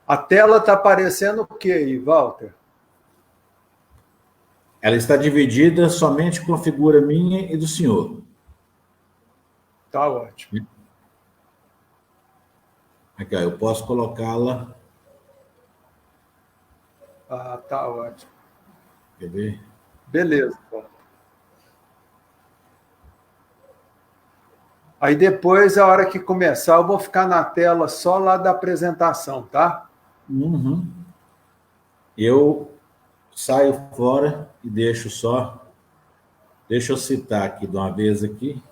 A tela está aparecendo o quê aí, Walter? Ela está dividida somente com a figura minha e do senhor. Tá ótimo. Aqui, ó, eu posso colocá-la. Ah, tá ótimo. Quer ver? Beleza. Aí depois, a hora que começar, eu vou ficar na tela só lá da apresentação, tá? Uhum. Eu saio fora e deixo só. Deixa eu citar aqui de uma vez aqui.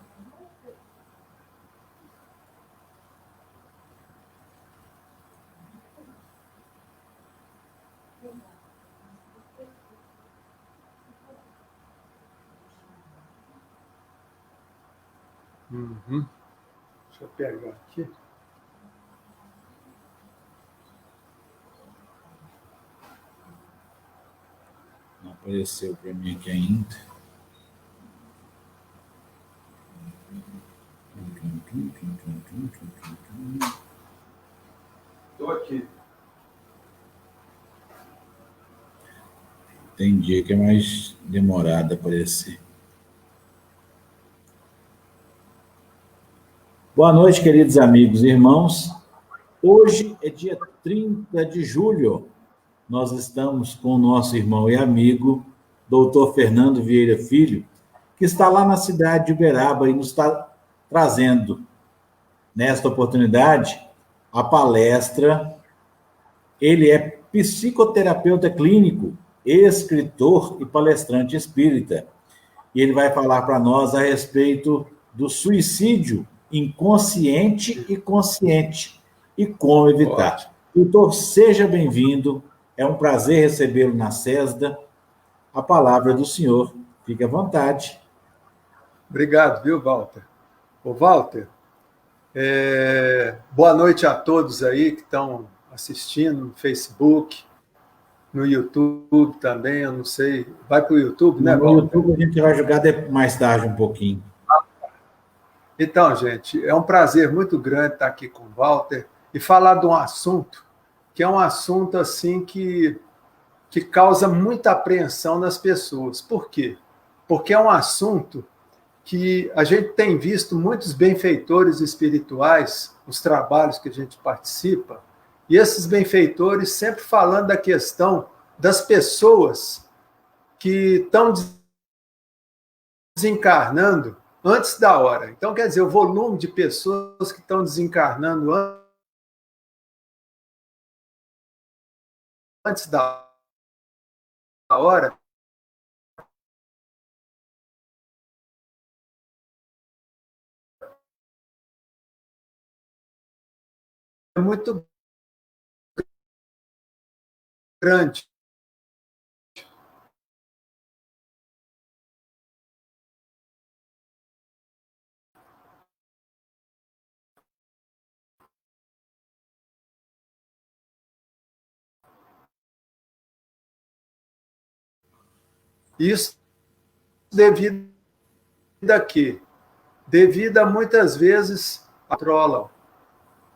Uhum. Deixa eu pegar aqui. Não apareceu para mim aqui ainda. Estou aqui. Tem dia que é mais demorado a aparecer. Boa noite, queridos amigos e irmãos. Hoje é dia 30 de julho. Nós estamos com o nosso irmão e amigo, doutor Fernando Vieira Filho, que está lá na cidade de Uberaba e nos está trazendo, nesta oportunidade, a palestra. Ele é psicoterapeuta clínico, escritor e palestrante espírita. E ele vai falar para nós a respeito do suicídio inconsciente e consciente e como evitar. Ótimo. Doutor, seja bem-vindo. É um prazer recebê-lo na CESDA. A palavra do senhor. Fique à vontade. Obrigado, viu, Walter? Ô, Walter, boa noite a todos aí que estão assistindo no Facebook, no YouTube também, eu não sei. Vai para o YouTube, né, No Walter? YouTube a gente vai jogar mais tarde um pouquinho. Então, gente, é um prazer muito grande estar aqui com o Walter e falar de um assunto que é um assunto assim que causa muita apreensão nas pessoas. Por quê? Porque é um assunto que a gente tem visto muitos benfeitores espirituais, os trabalhos que a gente participa, e esses benfeitores sempre falando da questão das pessoas que estão desencarnando antes da hora. Então, quer dizer, o volume de pessoas que estão desencarnando antes da hora é muito grande. Isso devido a quê? Devido a muitas vezes controlam.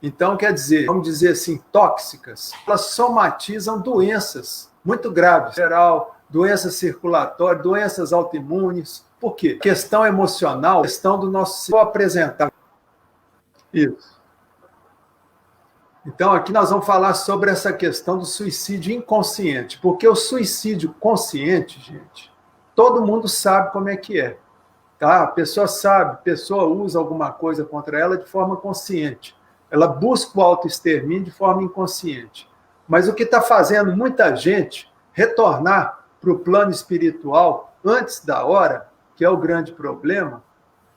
Então, quer dizer, vamos dizer assim, tóxicas, elas somatizam doenças muito graves, em geral, doenças circulatórias, doenças autoimunes. Por quê? Questão emocional, questão do nosso... Vou apresentar isso. Então, aqui nós vamos falar sobre essa questão do suicídio inconsciente, porque o suicídio consciente, gente, todo mundo sabe como é que é. Tá? A pessoa sabe, a pessoa usa alguma coisa contra ela de forma consciente. Ela busca o autoextermínio de forma inconsciente. Mas o que está fazendo muita gente retornar para o plano espiritual antes da hora, que é o grande problema,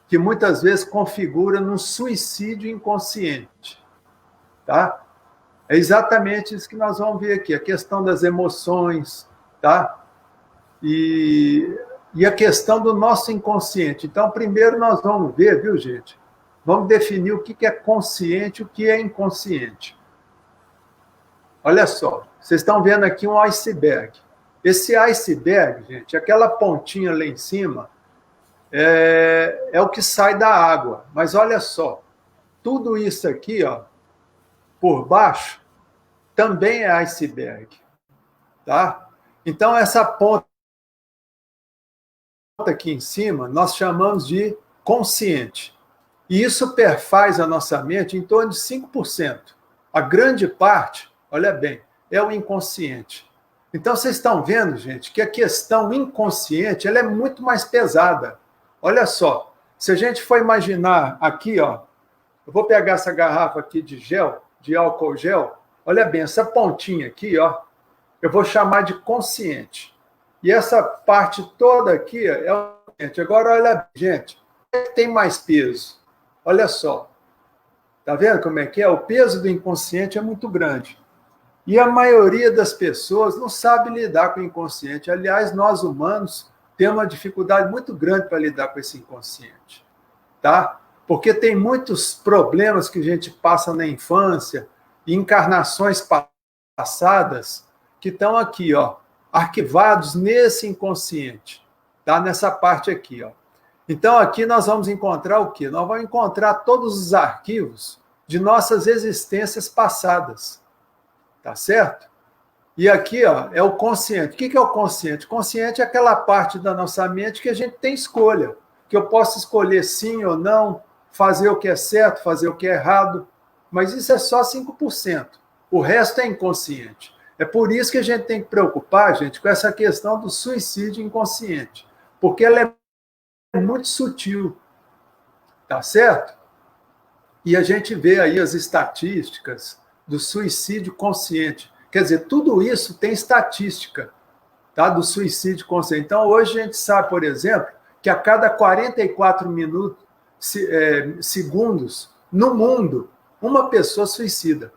que muitas vezes configura num suicídio inconsciente. Tá? É exatamente isso que nós vamos ver aqui, a questão das emoções, tá? E a questão do nosso inconsciente. Então, primeiro nós vamos ver, viu, gente? Vamos definir o que é consciente e o que é inconsciente. Olha só, vocês estão vendo aqui um iceberg. Esse iceberg, gente, aquela pontinha lá em cima, é o que sai da água. Mas olha só, tudo isso aqui, ó, por baixo, também é iceberg, tá? Então, essa ponta aqui em cima, nós chamamos de consciente. E isso perfaz a nossa mente em torno de 5%. A grande parte, olha bem, é o inconsciente. Então, vocês estão vendo, gente, que a questão inconsciente ela é muito mais pesada. Olha só, se a gente for imaginar aqui, ó, eu vou pegar essa garrafa aqui de gel, de álcool gel, olha bem, essa pontinha aqui, ó, eu vou chamar de consciente. E essa parte toda aqui é o consciente. Agora, olha, gente, o que tem mais peso? Olha só. Tá vendo como é que é? O peso do inconsciente é muito grande. E a maioria das pessoas não sabe lidar com o inconsciente. Aliás, nós humanos temos uma dificuldade muito grande para lidar com esse inconsciente. Tá? Porque tem muitos problemas que a gente passa na infância, e encarnações passadas, que estão aqui, ó, arquivados nesse inconsciente, tá? Nessa parte aqui, ó. Então, aqui nós vamos encontrar o quê? Nós vamos encontrar todos os arquivos de nossas existências passadas, tá certo? E aqui, ó, é o consciente. O que é o consciente? O consciente é aquela parte da nossa mente que a gente tem escolha, que eu posso escolher sim ou não, fazer o que é certo, fazer o que é errado, mas isso é só 5%. O resto é inconsciente. É por isso que a gente tem que preocupar, gente, com essa questão do suicídio inconsciente, porque ela é muito sutil, tá certo? E a gente vê aí as estatísticas do suicídio consciente. Quer dizer, tudo isso tem estatística, tá? Do suicídio consciente. Então, hoje a gente sabe, por exemplo, que a cada 44 segundos no mundo, uma pessoa suicida.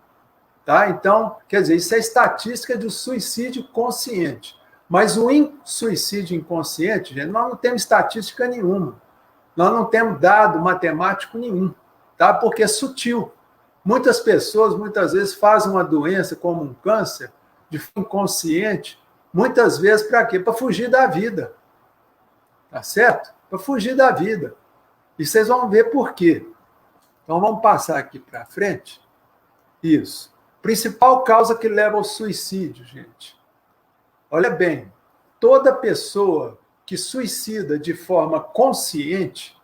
Tá? Então, quer dizer, isso é estatística do suicídio consciente. Mas o suicídio inconsciente, gente, nós não temos estatística nenhuma. Nós não temos dado matemático nenhum, tá? Porque é sutil. Muitas pessoas, muitas vezes, fazem uma doença como um câncer, de forma inconsciente, muitas vezes para quê? Para fugir da vida. Tá certo? Para fugir da vida. E vocês vão ver por quê. Então, vamos passar aqui para frente. Isso. Principal causa que leva ao suicídio, gente. Olha bem, toda pessoa que suicida de forma consciente,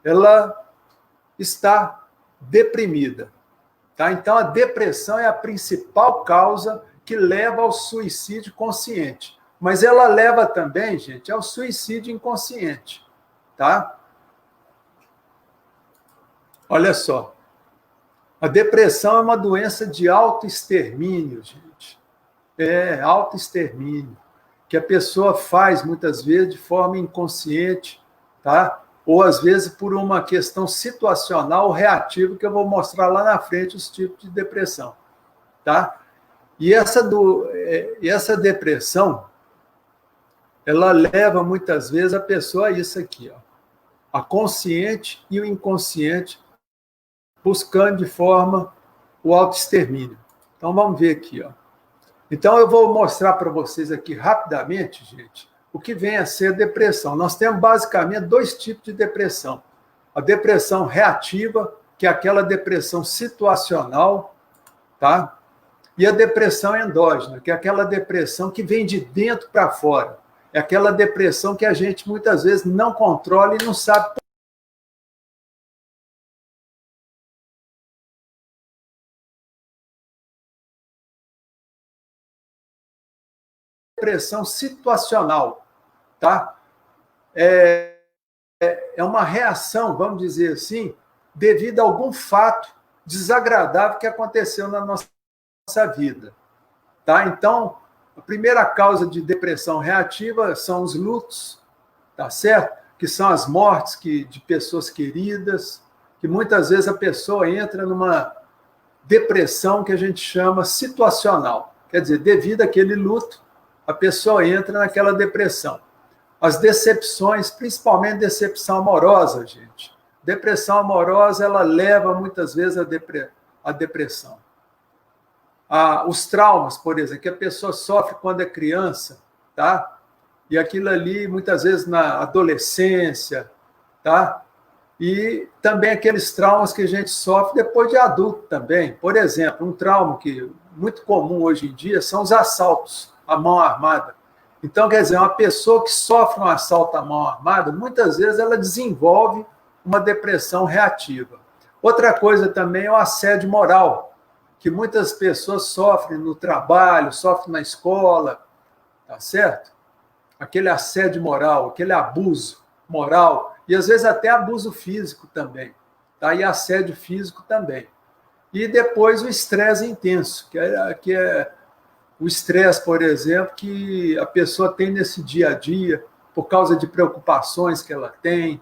ela está deprimida. Tá? Então, a depressão é a principal causa que leva ao suicídio consciente. Mas ela leva também, gente, ao suicídio inconsciente. Tá? Olha só. A depressão é uma doença de autoextermínio, gente. É, autoextermínio. Que a pessoa faz, muitas vezes, de forma inconsciente, tá? Ou, às vezes, por uma questão situacional reativa, que eu vou mostrar lá na frente os tipos de depressão, tá? E essa depressão, ela leva, muitas vezes, a pessoa a isso aqui, ó. A consciente e o inconsciente buscando de forma o autoextermínio. Então, vamos ver aqui, ó. Então, eu vou mostrar para vocês aqui rapidamente, gente, o que vem a ser a depressão. Nós temos, basicamente, dois tipos de depressão. A depressão reativa, que é aquela depressão situacional, tá? E a depressão endógena, que é aquela depressão que vem de dentro para fora. É aquela depressão que a gente, muitas vezes, não controla e não sabe depressão situacional, tá? É uma reação, vamos dizer assim, devido a algum fato desagradável que aconteceu na nossa vida, tá? Então, a primeira causa de depressão reativa são os lutos, tá certo? Que são as mortes de pessoas queridas, que muitas vezes a pessoa entra numa depressão que a gente chama situacional, quer dizer, devido àquele luto, a pessoa entra naquela depressão. As decepções, principalmente decepção amorosa, gente. Depressão amorosa, ela leva muitas vezes à depressão. Os traumas, por exemplo, que a pessoa sofre quando é criança, tá? E aquilo ali, muitas vezes, na adolescência, tá? E também aqueles traumas que a gente sofre depois de adulto também. Por exemplo, um trauma que é muito comum hoje em dia são os assaltos à mão armada. Então, quer dizer, uma pessoa que sofre um assalto à mão armada, muitas vezes ela desenvolve uma depressão reativa. Outra coisa também é o assédio moral, que muitas pessoas sofrem no trabalho, sofrem na escola, tá certo? Aquele assédio moral, aquele abuso moral, e às vezes até abuso físico também, tá? E assédio físico também. E depois o estresse intenso, que é o estresse, por exemplo, que a pessoa tem nesse dia a dia, por causa de preocupações que ela tem,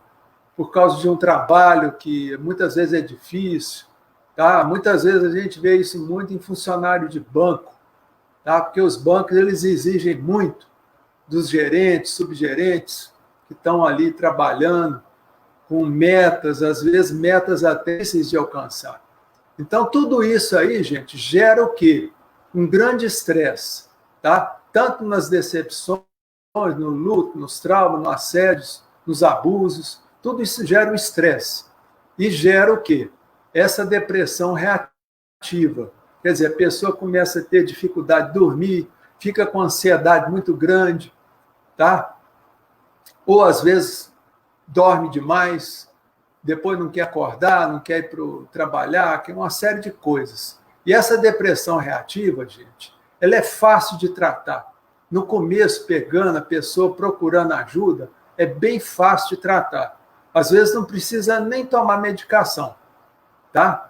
por causa de um trabalho que muitas vezes é difícil, tá? Muitas vezes a gente vê isso muito em funcionário de banco, tá? Porque os bancos eles exigem muito dos gerentes, subgerentes que estão ali trabalhando com metas, às vezes metas até difíceis de alcançar. Então, tudo isso aí, gente, gera o quê? Um grande estresse, tá? Tanto nas decepções, no luto, nos traumas, nos assédios, nos abusos, tudo isso gera um estresse. E gera o quê? Essa depressão reativa. Quer dizer, a pessoa começa a ter dificuldade de dormir, fica com ansiedade muito grande, tá? Ou às vezes dorme demais, depois não quer acordar, não quer ir para trabalhar, quer uma série de coisas. E essa depressão reativa, gente, ela é fácil de tratar. No começo, pegando a pessoa, procurando ajuda, é bem fácil de tratar. Às vezes não precisa nem tomar medicação, tá?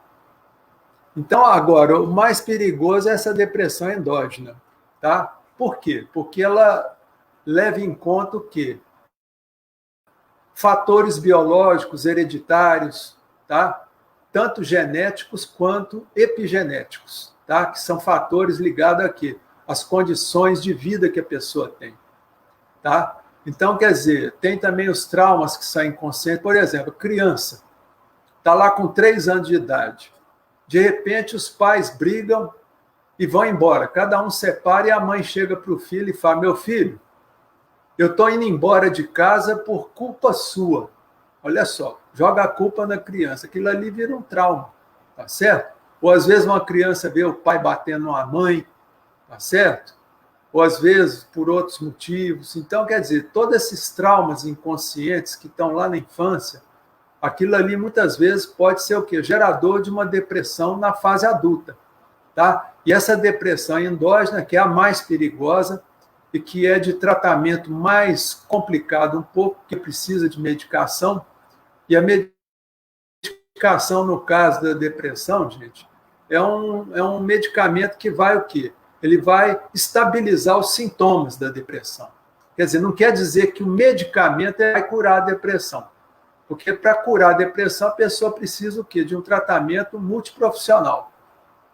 Então, agora, o mais perigoso é essa depressão endógena, tá? Por quê? Porque ela leva em conta o quê? Fatores biológicos, hereditários, tá? Tanto genéticos quanto epigenéticos, tá? Que são fatores ligados a quê? As condições de vida que a pessoa tem, tá? Então, quer dizer, tem também os traumas que são inconscientes. Por exemplo, criança está lá com 3 anos de idade. De repente, os pais brigam e vão embora. Cada um separa e a mãe chega para o filho e fala: meu filho, eu estou indo embora de casa por culpa sua. Olha só, joga a culpa na criança. Aquilo ali vira um trauma, tá certo? Ou às vezes uma criança vê o pai batendo numa mãe, tá certo? Ou às vezes por outros motivos. Então, quer dizer, todos esses traumas inconscientes que estão lá na infância, aquilo ali muitas vezes pode ser o quê? Gerador de uma depressão na fase adulta, tá? E essa depressão endógena, que é a mais perigosa e que é de tratamento mais complicado um pouco, que precisa de medicação, e a medicação, no caso da depressão, gente, é um medicamento que vai o quê? Ele vai estabilizar os sintomas da depressão. Quer dizer, não quer dizer que o medicamento vai curar a depressão. Porque para curar a depressão, a pessoa precisa o quê? De um tratamento multiprofissional,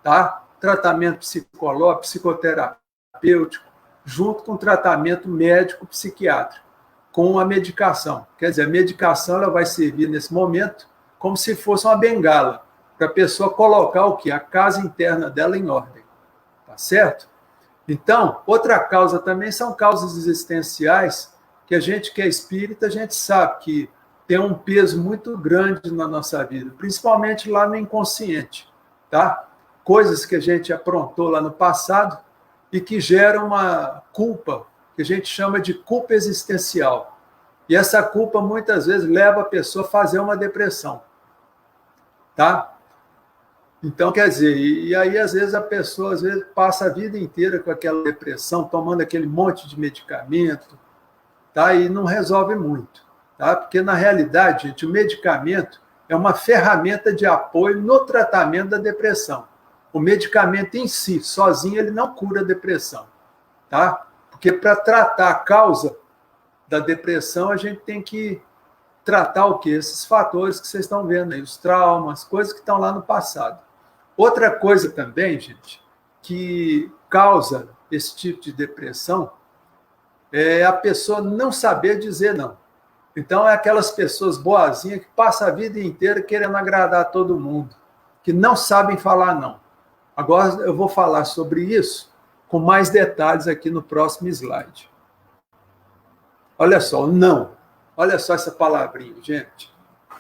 tá? Tratamento psicológico, psicoterapêutico, junto com tratamento médico-psiquiátrico, com a medicação. Quer dizer, a medicação ela vai servir nesse momento como se fosse uma bengala, para a pessoa colocar o quê? A casa interna dela em ordem. Tá certo? Então, outra causa também são causas existenciais que a gente que é espírita, a gente sabe que tem um peso muito grande na nossa vida, principalmente lá no inconsciente, tá? Coisas que a gente aprontou lá no passado e que geram uma culpa, que a gente chama de culpa existencial. E essa culpa muitas vezes leva a pessoa a fazer uma depressão, tá? Então, quer dizer, e aí às vezes a pessoa às vezes passa a vida inteira com aquela depressão, tomando aquele monte de medicamento, tá? E não resolve muito, tá? Porque na realidade, gente, o medicamento é uma ferramenta de apoio no tratamento da depressão. O medicamento em si, sozinho, ele não cura a depressão, tá? Porque para tratar a causa da depressão, a gente tem que tratar o quê? Esses fatores que vocês estão vendo aí, os traumas, coisas que estão lá no passado. Outra coisa também, gente, que causa esse tipo de depressão é a pessoa não saber dizer não. Então, é aquelas pessoas boazinhas que passam a vida inteira querendo agradar todo mundo, que não sabem falar não. Agora eu vou falar sobre isso com mais detalhes aqui no próximo slide. Olha só, não. Olha só essa palavrinha, gente.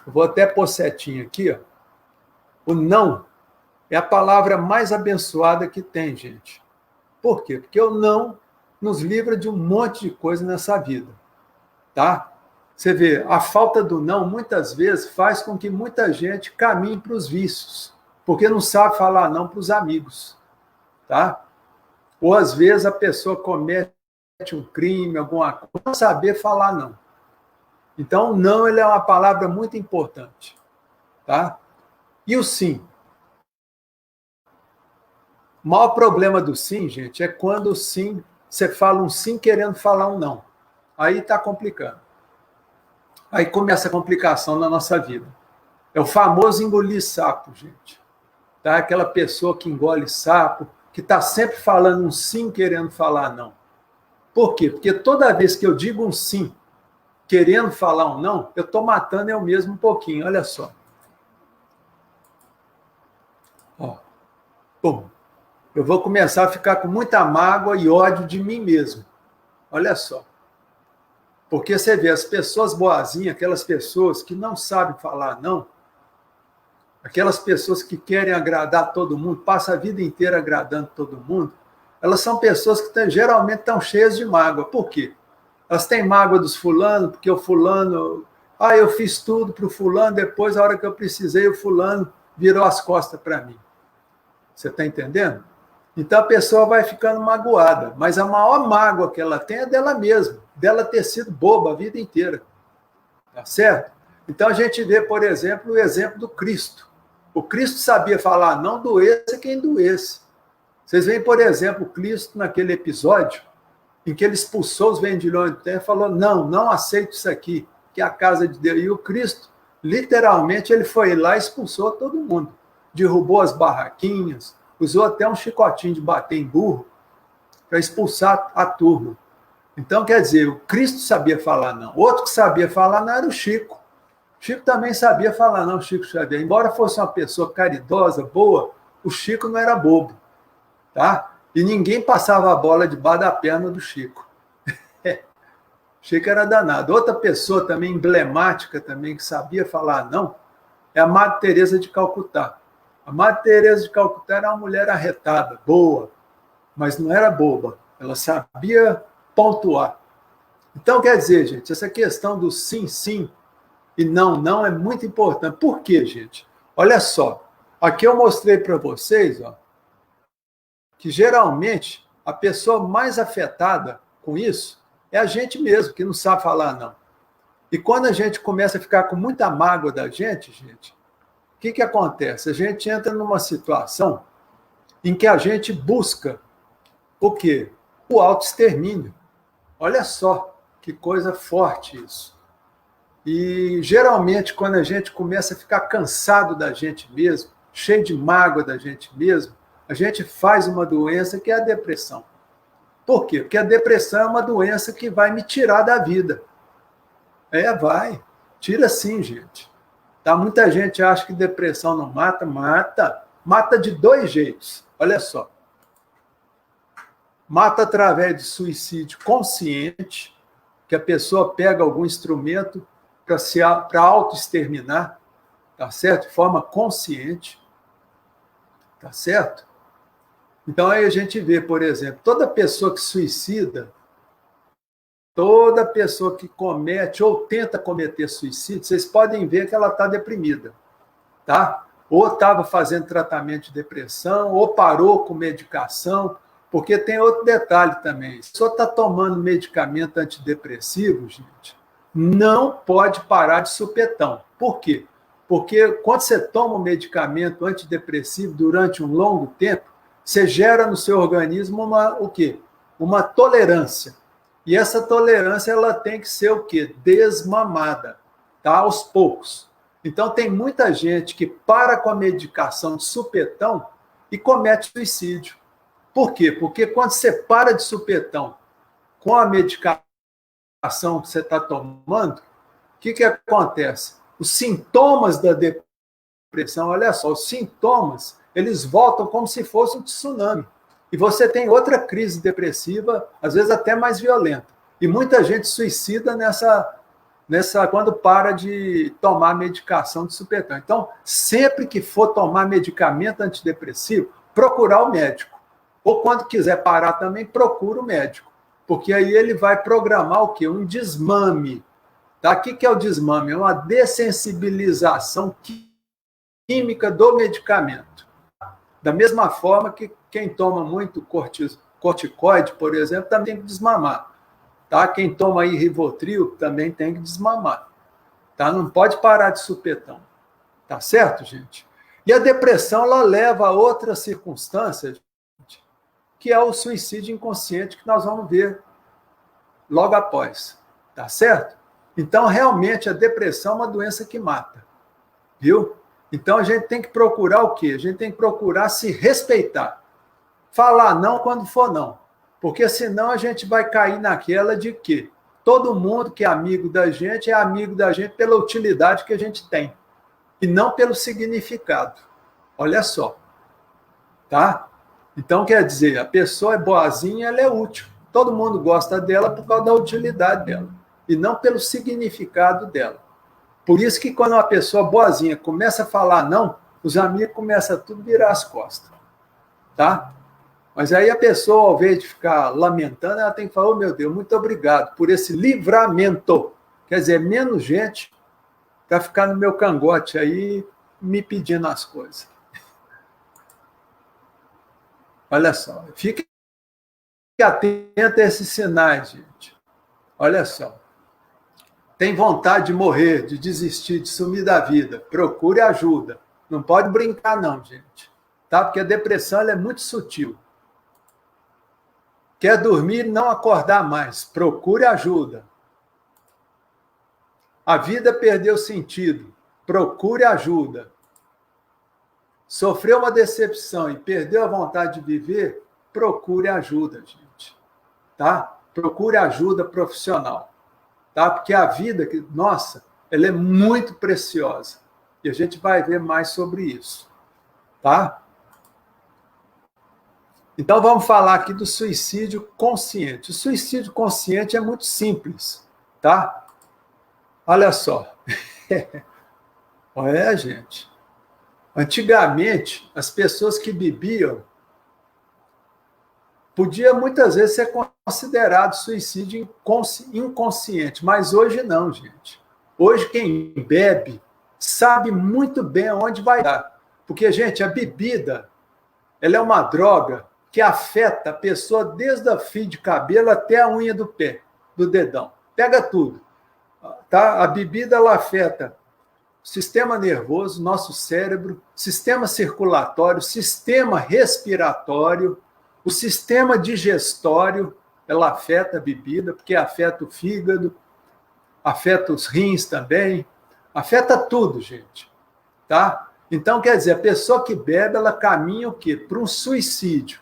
Eu vou até pôr setinha aqui, ó. O não é a palavra mais abençoada que tem, gente. Por quê? Porque o não nos livra de um monte de coisa nessa vida, tá? Você vê, a falta do não, muitas vezes, faz com que muita gente caminhe para os vícios, porque não sabe falar não para os amigos, tá? Ou, às vezes, a pessoa comete um crime, alguma coisa, não saber falar não. Então, o não, ele é uma palavra muito importante, tá? E o sim? O maior problema do sim, gente, é quando o sim, você fala um sim querendo falar um não. Aí está complicando. Aí começa a complicação na nossa vida. É o famoso engolir sapo, gente. Tá? Aquela pessoa que engole sapo, que está sempre falando um sim querendo falar não. Por quê? Porque toda vez que eu digo um sim querendo falar um não, eu estou matando eu mesmo um pouquinho. Olha só. Ó. Pum. Eu vou começar a ficar com muita mágoa e ódio de mim mesmo. Olha só. Porque você vê as pessoas boazinhas, aquelas pessoas que não sabem falar não, aquelas pessoas que querem agradar todo mundo, passam a vida inteira agradando todo mundo, elas são pessoas que geralmente estão cheias de mágoa. Por quê? Elas têm mágoa dos fulanos, porque o fulano... eu fiz tudo para o fulano, depois, a hora que eu precisei, o fulano virou as costas para mim. Você está entendendo? Então a pessoa vai ficando magoada, mas a maior mágoa que ela tem é dela mesma, dela ter sido boba a vida inteira. Tá certo? Então a gente vê, por exemplo, o exemplo do Cristo. O Cristo sabia falar, não doesse quem doesse. Vocês veem, por exemplo, o Cristo naquele episódio em que ele expulsou os vendilhões do templo e falou, não aceito isso aqui, que é a casa de Deus. E o Cristo, literalmente, ele foi lá e expulsou todo mundo. Derrubou as barraquinhas, usou até um chicotinho de bater em burro para expulsar a turma. Então, quer dizer, o Cristo sabia falar não. Outro que sabia falar não era o Chico. O Chico também sabia falar não, Chico Xavier. Embora fosse uma pessoa caridosa, boa, o Chico não era bobo, tá? E ninguém passava a bola debaixo da perna do Chico. O Chico era danado. Outra pessoa também emblemática, também, que sabia falar não, é a Madre Teresa de Calcutá. A Madre Teresa de Calcutá era uma mulher arretada, boa, mas não era boba. Ela sabia pontuar. Então, quer dizer, gente, essa questão do sim, sim e não, não é muito importante. Por quê, gente? Olha só, aqui eu mostrei para vocês, ó, que geralmente a pessoa mais afetada com isso é a gente mesmo, que não sabe falar não. E quando a gente começa a ficar com muita mágoa da gente, o que acontece? A gente entra numa situação em que a gente busca o quê? O autoextermínio. Olha só que coisa forte isso. E geralmente, quando a gente começa a ficar cansado da gente mesmo, cheio de mágoa da gente mesmo, a gente faz uma doença que é a depressão. Por quê? Porque a depressão é uma doença que vai me tirar da vida. Vai. Tira sim, gente. Tá? Muita gente acha que depressão não mata. Mata. Mata de dois jeitos. Olha só. Mata através de suicídio consciente, que a pessoa pega algum instrumento para auto-exterminar, tá certo? De forma consciente. Tá certo? Então, aí a gente vê, por exemplo, toda pessoa que suicida, toda pessoa que comete ou tenta cometer suicídio, vocês podem ver que ela está deprimida, tá? Ou estava fazendo tratamento de depressão, ou parou com medicação, porque tem outro detalhe também. Se a pessoa está tomando medicamento antidepressivo, gente, não pode parar de supetão. Por quê? Porque quando você toma um medicamento antidepressivo durante um longo tempo, você gera no seu organismo o quê? Uma tolerância. E essa tolerância ela tem que ser o quê? Desmamada, tá? Aos poucos. Então tem muita gente que para com a medicação de supetão e comete suicídio. Por quê? Porque quando você para de supetão com a medicação que você está tomando, o que acontece? Os sintomas da depressão, olha só, os sintomas, eles voltam como se fosse um tsunami. E você tem outra crise depressiva, às vezes até mais violenta. E muita gente suicida quando para de tomar medicação de supetão. Então, sempre que for tomar medicamento antidepressivo, procurar o médico. Ou quando quiser parar também, procura o médico. Porque aí ele vai programar o quê? Um desmame. Tá? O que é o desmame? É uma dessensibilização química do medicamento. Da mesma forma que quem toma muito corticoide, por exemplo, também tem que desmamar. Tá? Quem toma aí Rivotril também tem que desmamar. Tá? Não pode parar de supetão. Tá certo, gente? E a depressão, ela leva a outras circunstâncias, gente, que é o suicídio inconsciente, que nós vamos ver logo após. Tá certo? Então, realmente, a depressão é uma doença que mata. Viu? Então, a gente tem que procurar o quê? A gente tem que procurar se respeitar. Falar não quando for não. Porque senão a gente vai cair naquela de que todo mundo que é amigo da gente é amigo da gente pela utilidade que a gente tem. E não pelo significado. Olha só. Tá? Então, quer dizer, a pessoa é boazinha, ela é útil. Todo mundo gosta dela por causa da utilidade dela. E não pelo significado dela. Por isso que quando uma pessoa boazinha começa a falar não, os amigos começam a tudo virar as costas. Tá? Mas aí a pessoa, ao invés de ficar lamentando, ela tem que falar, oh, meu Deus, muito obrigado por esse livramento. Quer dizer, menos gente vai ficar no meu cangote aí me pedindo as coisas. Olha só, fique atento a esses sinais, gente. Olha só. Tem vontade de morrer, de desistir, de sumir da vida, procure ajuda. Não pode brincar não, gente. Tá? Porque a depressão ela é muito sutil. Quer dormir e não acordar mais, procure ajuda. A vida perdeu sentido, procure ajuda. Sofreu uma decepção e perdeu a vontade de viver, procure ajuda, gente. Tá? Procure ajuda profissional. Tá? Porque a vida, nossa, ela é muito preciosa. E a gente vai ver mais sobre isso. Tá? Então, vamos falar aqui do suicídio consciente. O suicídio consciente é muito simples. Tá? Olha só. Olha, gente. Antigamente, as pessoas que bebiam podia muitas vezes ser considerado suicídio inconsciente, mas hoje não, gente. Hoje quem bebe sabe muito bem aonde vai dar. Porque, gente, a bebida ela é uma droga que afeta a pessoa desde o fio de cabelo até a unha do pé, do dedão. Pega tudo. Tá? A bebida ela afeta o sistema nervoso, nosso cérebro, sistema circulatório, sistema respiratório, o sistema digestório, ela afeta a bebida, porque afeta o fígado, afeta os rins também, afeta tudo, gente. Tá? Então, quer dizer, a pessoa que bebe, ela caminha o quê? Para um suicídio.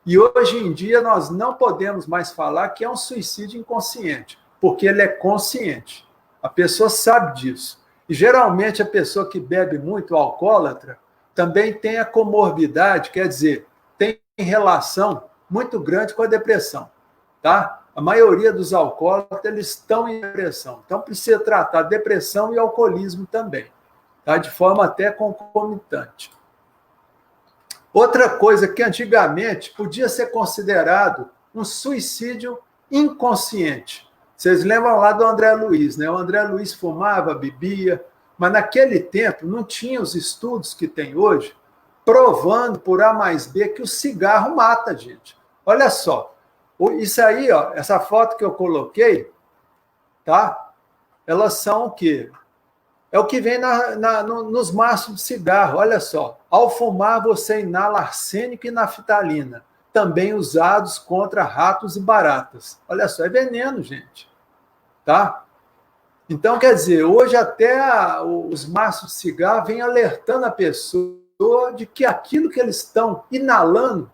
E hoje em dia nós não podemos mais falar que é um suicídio inconsciente, porque ele é consciente. A pessoa sabe disso. E geralmente a pessoa que bebe muito, alcoólatra, também tem a comorbidade, quer dizer, tem relação muito grande com a depressão. Tá? A maioria dos alcoólatras eles estão em depressão. Então precisa tratar depressão e alcoolismo também. Tá? De forma até concomitante. Outra coisa que antigamente podia ser considerado um suicídio inconsciente. Vocês lembram lá do André Luiz, né? O André Luiz fumava, bebia, mas naquele tempo não tinha os estudos que tem hoje, provando por A mais B que o cigarro mata, gente. Olha só, isso aí, ó, essa foto que eu coloquei, tá? Elas são o quê? É o que vem nos maços de cigarro, olha só. Ao fumar, você inala arsênico e naftalina, também usados contra ratos e baratas. Olha só, é veneno, gente. Tá? Então, quer dizer, hoje até os maços de cigarro vêm alertando a pessoa de que aquilo que eles estão inalando,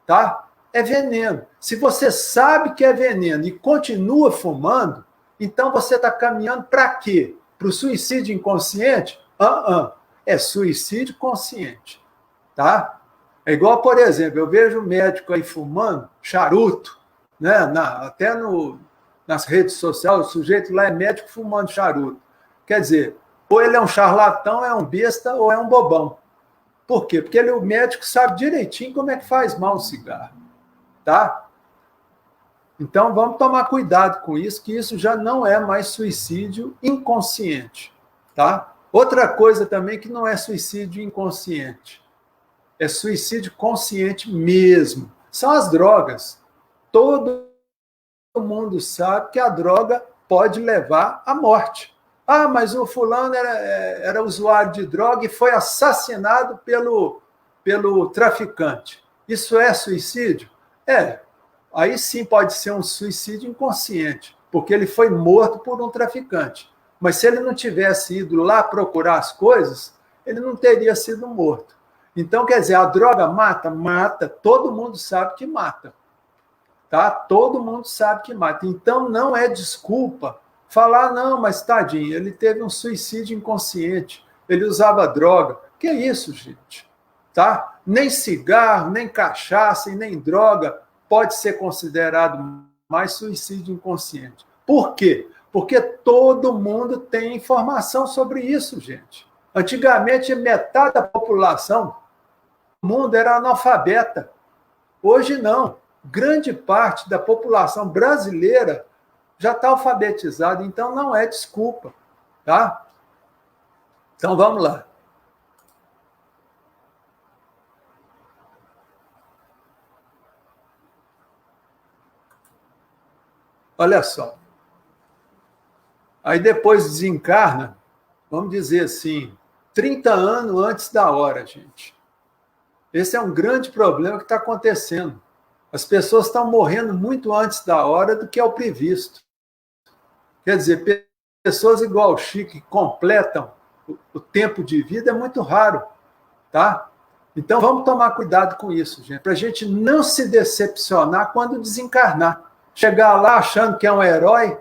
tá? É veneno. Se você sabe que é veneno e continua fumando, então você está caminhando para quê? Para o suicídio inconsciente? É suicídio consciente. Tá? É igual, por exemplo, eu vejo um médico aí fumando charuto, né? Até nas redes sociais, o sujeito lá é médico fumando charuto. Quer dizer, ou ele é um charlatão, é um besta, ou é um bobão. Por quê? Porque o médico sabe direitinho como é que faz mal o cigarro. Tá? Então, vamos tomar cuidado com isso, que isso já não é mais suicídio inconsciente. Tá? Outra coisa também que não é suicídio inconsciente. É suicídio consciente mesmo. São as drogas. Todo mundo sabe que a droga pode levar à morte. Ah, mas o fulano era usuário de droga e foi assassinado pelo traficante. Isso é suicídio? É. Aí sim pode ser um suicídio inconsciente, porque ele foi morto por um traficante. Mas se ele não tivesse ido lá procurar as coisas, ele não teria sido morto. Então, quer dizer, a droga mata? Mata. Todo mundo sabe que mata. Tá? Todo mundo sabe que mata. Então, não é desculpa falar, não, mas tadinho, ele teve um suicídio inconsciente, ele usava droga. Que isso, gente? Tá? Nem cigarro, nem cachaça e nem droga pode ser considerado mais suicídio inconsciente. Por quê? Porque todo mundo tem informação sobre isso, gente. Antigamente, metade da população do mundo era analfabeta. Hoje, não. Grande parte da população brasileira já está alfabetizada, então não é desculpa. Tá? Então, vamos lá. Olha só. Aí depois desencarna, vamos dizer assim, 30 anos antes da hora, gente. Esse é um grande problema que está acontecendo. As pessoas estão morrendo muito antes da hora do que é o previsto. Quer dizer, pessoas igual o Chico, que completam o tempo de vida, é muito raro. Tá? Então, vamos tomar cuidado com isso, gente, para a gente não se decepcionar quando desencarnar. Chegar lá achando que é um herói,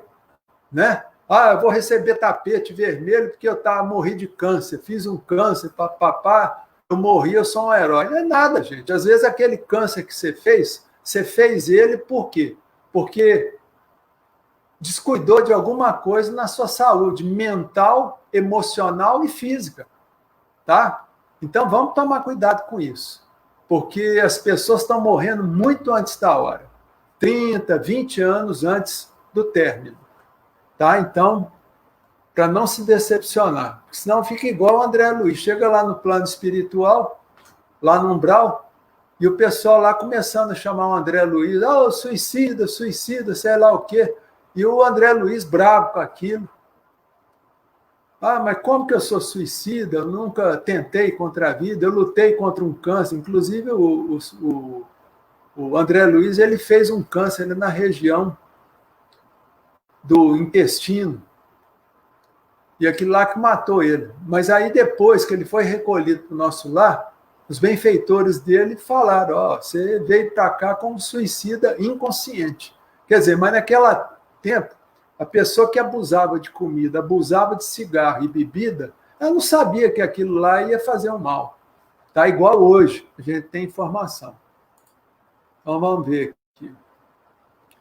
né? Ah, eu vou receber tapete vermelho porque eu morri de câncer, fiz um câncer, papapá, eu morri, eu sou um herói. Não é nada, gente. Às vezes aquele câncer que você fez ele por quê? Porque descuidou de alguma coisa na sua saúde mental, emocional e física. Tá? Então vamos tomar cuidado com isso. Porque as pessoas estão morrendo muito antes da hora. 30, 20 anos antes do término. Tá? Então, para não se decepcionar. Senão fica igual o André Luiz. Chega lá no plano espiritual, lá no umbral, e o pessoal lá começando a chamar o André Luiz, suicida, sei lá o quê. E o André Luiz bravo com aquilo. Ah, mas como que eu sou suicida? Eu nunca tentei contra a vida, eu lutei contra um câncer. Inclusive, o André Luiz ele fez um câncer na região do intestino. E aquilo lá que matou ele. Mas aí, depois que ele foi recolhido para o nosso lar, os benfeitores dele falaram, você veio para cá como suicida inconsciente. Quer dizer, mas naquele tempo, a pessoa que abusava de comida, abusava de cigarro e bebida, ela não sabia que aquilo lá ia fazer um mal. Tá igual hoje, a gente tem informação. Então, vamos ver aqui.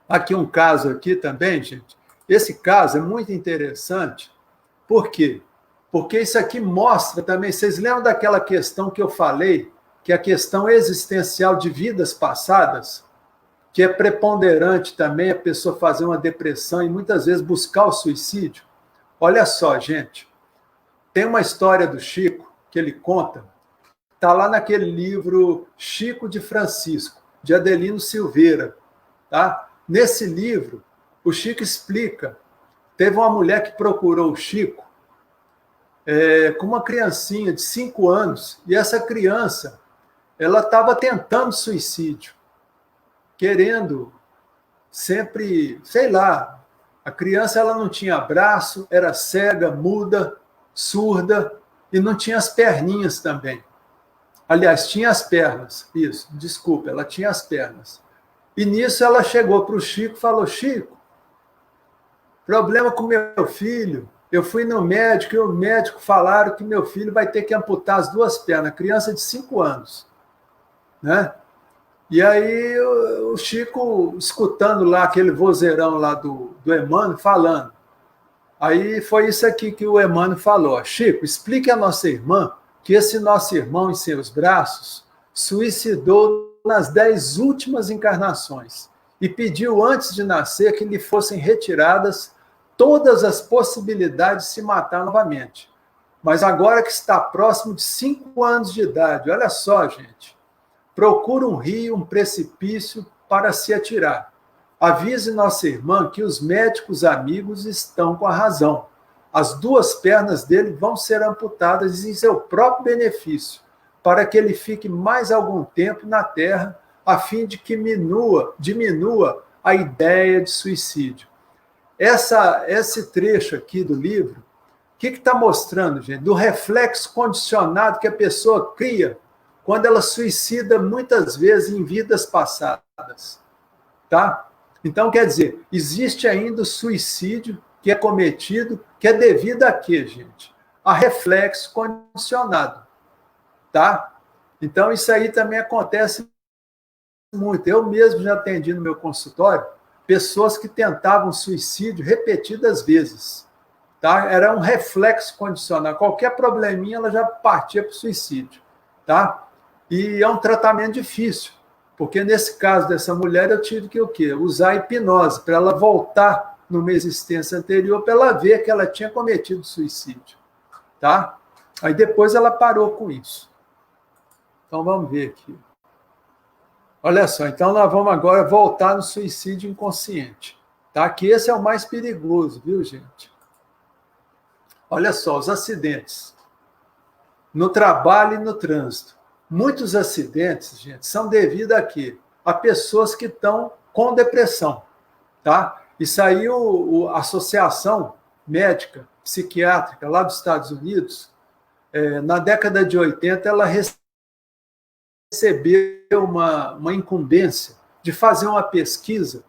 Aqui um caso aqui também, gente. Esse caso é muito interessante. Por quê? Porque isso aqui mostra também, vocês lembram daquela questão que eu falei, que é a questão existencial de vidas passadas, que é preponderante também a pessoa fazer uma depressão e muitas vezes buscar o suicídio? Olha só, gente, tem uma história do Chico que ele conta, está lá naquele livro Chico de Francisco, de Adelino Silveira. Tá? Nesse livro, o Chico explica, teve uma mulher que procurou o Chico com uma criancinha de 5 anos, e essa criança ela estava tentando suicídio, querendo sempre, sei lá, a criança ela não tinha braço, era cega, muda, surda, e não tinha as perninhas também. Aliás, tinha as pernas, isso, desculpa, ela tinha as pernas. E nisso ela chegou para o Chico e falou, Chico, problema com meu filho, eu fui no médico e o médico falaram que meu filho vai ter que amputar as 2 pernas, criança de 5 anos. Né? E aí o Chico, escutando lá aquele vozeirão lá do do Emmanuel falando. Aí foi isso aqui que o Emmanuel falou. Chico, explique à nossa irmã que esse nosso irmão em seus braços suicidou nas 10 últimas encarnações e pediu antes de nascer que lhe fossem retiradas todas as possibilidades de se matar novamente. Mas agora que está próximo de 5 anos de idade, olha só, gente, procura um rio, um precipício para se atirar. Avise nossa irmã que os médicos amigos estão com a razão. As 2 pernas dele vão ser amputadas em seu próprio benefício, para que ele fique mais algum tempo na Terra, a fim de que diminua a ideia de suicídio. Esse trecho aqui do livro, o que está mostrando, gente? Do reflexo condicionado que a pessoa cria quando ela suicida muitas vezes em vidas passadas. Tá? Então, quer dizer, existe ainda o suicídio que é cometido, que é devido a quê, gente? A reflexo condicionado. Tá? Então, isso aí também acontece muito. Eu mesmo já atendi no meu consultório pessoas que tentavam suicídio repetidas vezes. Tá? Era um reflexo condicional. Qualquer probleminha, ela já partia para o suicídio. Tá? E é um tratamento difícil, porque nesse caso dessa mulher eu tive que o quê? Usar a hipnose para ela voltar numa existência anterior, para ela ver que ela tinha cometido suicídio. Tá? Aí depois ela parou com isso. Então vamos ver aqui. Olha só, então nós vamos agora voltar no suicídio inconsciente. Tá? Que esse é o mais perigoso, viu, gente? Olha só, os acidentes. No trabalho e no trânsito. Muitos acidentes, gente, são devidos a quê? A pessoas que estão com depressão. Tá? Isso aí, a Associação Médica Psiquiátrica lá dos Estados Unidos, na década de 80, ela recebeu uma incumbência de fazer uma pesquisa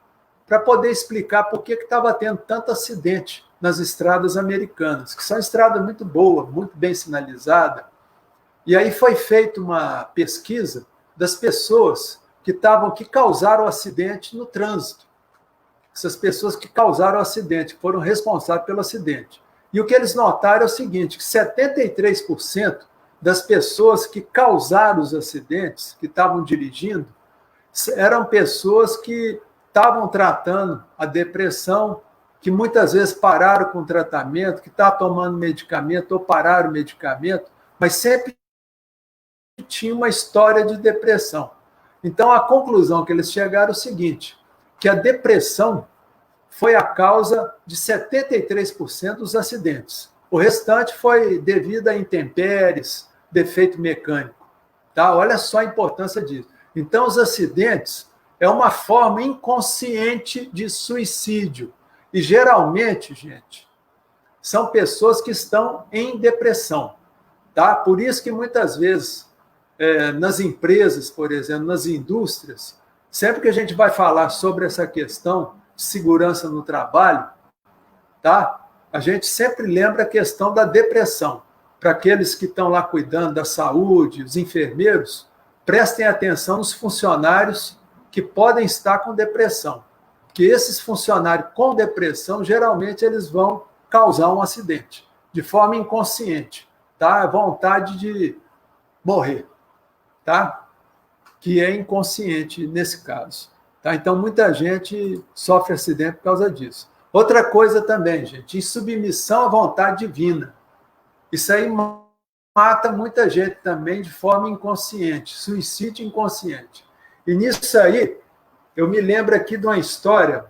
para poder explicar por que estava tendo tanto acidente nas estradas americanas, que são estradas muito boas, muito bem sinalizadas. E aí foi feita uma pesquisa das pessoas que causaram o acidente no trânsito. Essas pessoas que causaram o acidente, que foram responsáveis pelo acidente. E o que eles notaram é o seguinte, que 73% das pessoas que causaram os acidentes, que estavam dirigindo, eram pessoas que estavam tratando a depressão, que muitas vezes pararam com o tratamento, que estavam tomando medicamento ou pararam o medicamento, mas sempre tinha uma história de depressão. Então, a conclusão que eles chegaram é o seguinte, que a depressão foi a causa de 73% dos acidentes. O restante foi devido a intempéries, defeito mecânico. Tá? Olha só a importância disso. Então, os acidentes é uma forma inconsciente de suicídio. E, geralmente, gente, são pessoas que estão em depressão. Tá? Por isso que, muitas vezes, nas empresas, por exemplo, nas indústrias, sempre que a gente vai falar sobre essa questão de segurança no trabalho, tá? A gente sempre lembra a questão da depressão. Para aqueles que estão lá cuidando da saúde, os enfermeiros, prestem atenção nos funcionários que podem estar com depressão. Porque esses funcionários com depressão, geralmente, eles vão causar um acidente, de forma inconsciente, tá? A vontade de morrer, tá? Que é inconsciente nesse caso. Tá? Então, muita gente sofre acidente por causa disso. Outra coisa também, gente, insubmissão à vontade divina. Isso aí mata muita gente também de forma inconsciente, suicídio inconsciente. E nisso aí, eu me lembro aqui de uma história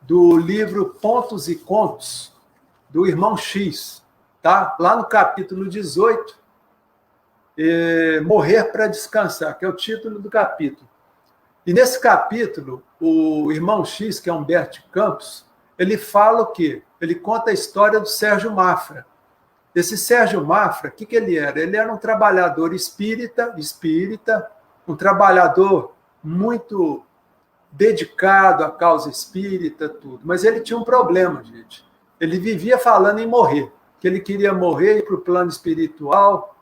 do livro Pontos e Contos, do Irmão X, tá? Lá no capítulo 18, Morrer para Descansar, que é o título do capítulo. E nesse capítulo, o Irmão X, que é Humberto Campos, ele fala o quê? Ele conta a história do Sérgio Mafra. Esse Sérgio Mafra, o que ele era? Ele era um trabalhador espírita, um trabalhador muito dedicado à causa espírita, tudo. Mas ele tinha um problema, gente. Ele vivia falando em morrer, que ele queria morrer, ir para o plano espiritual,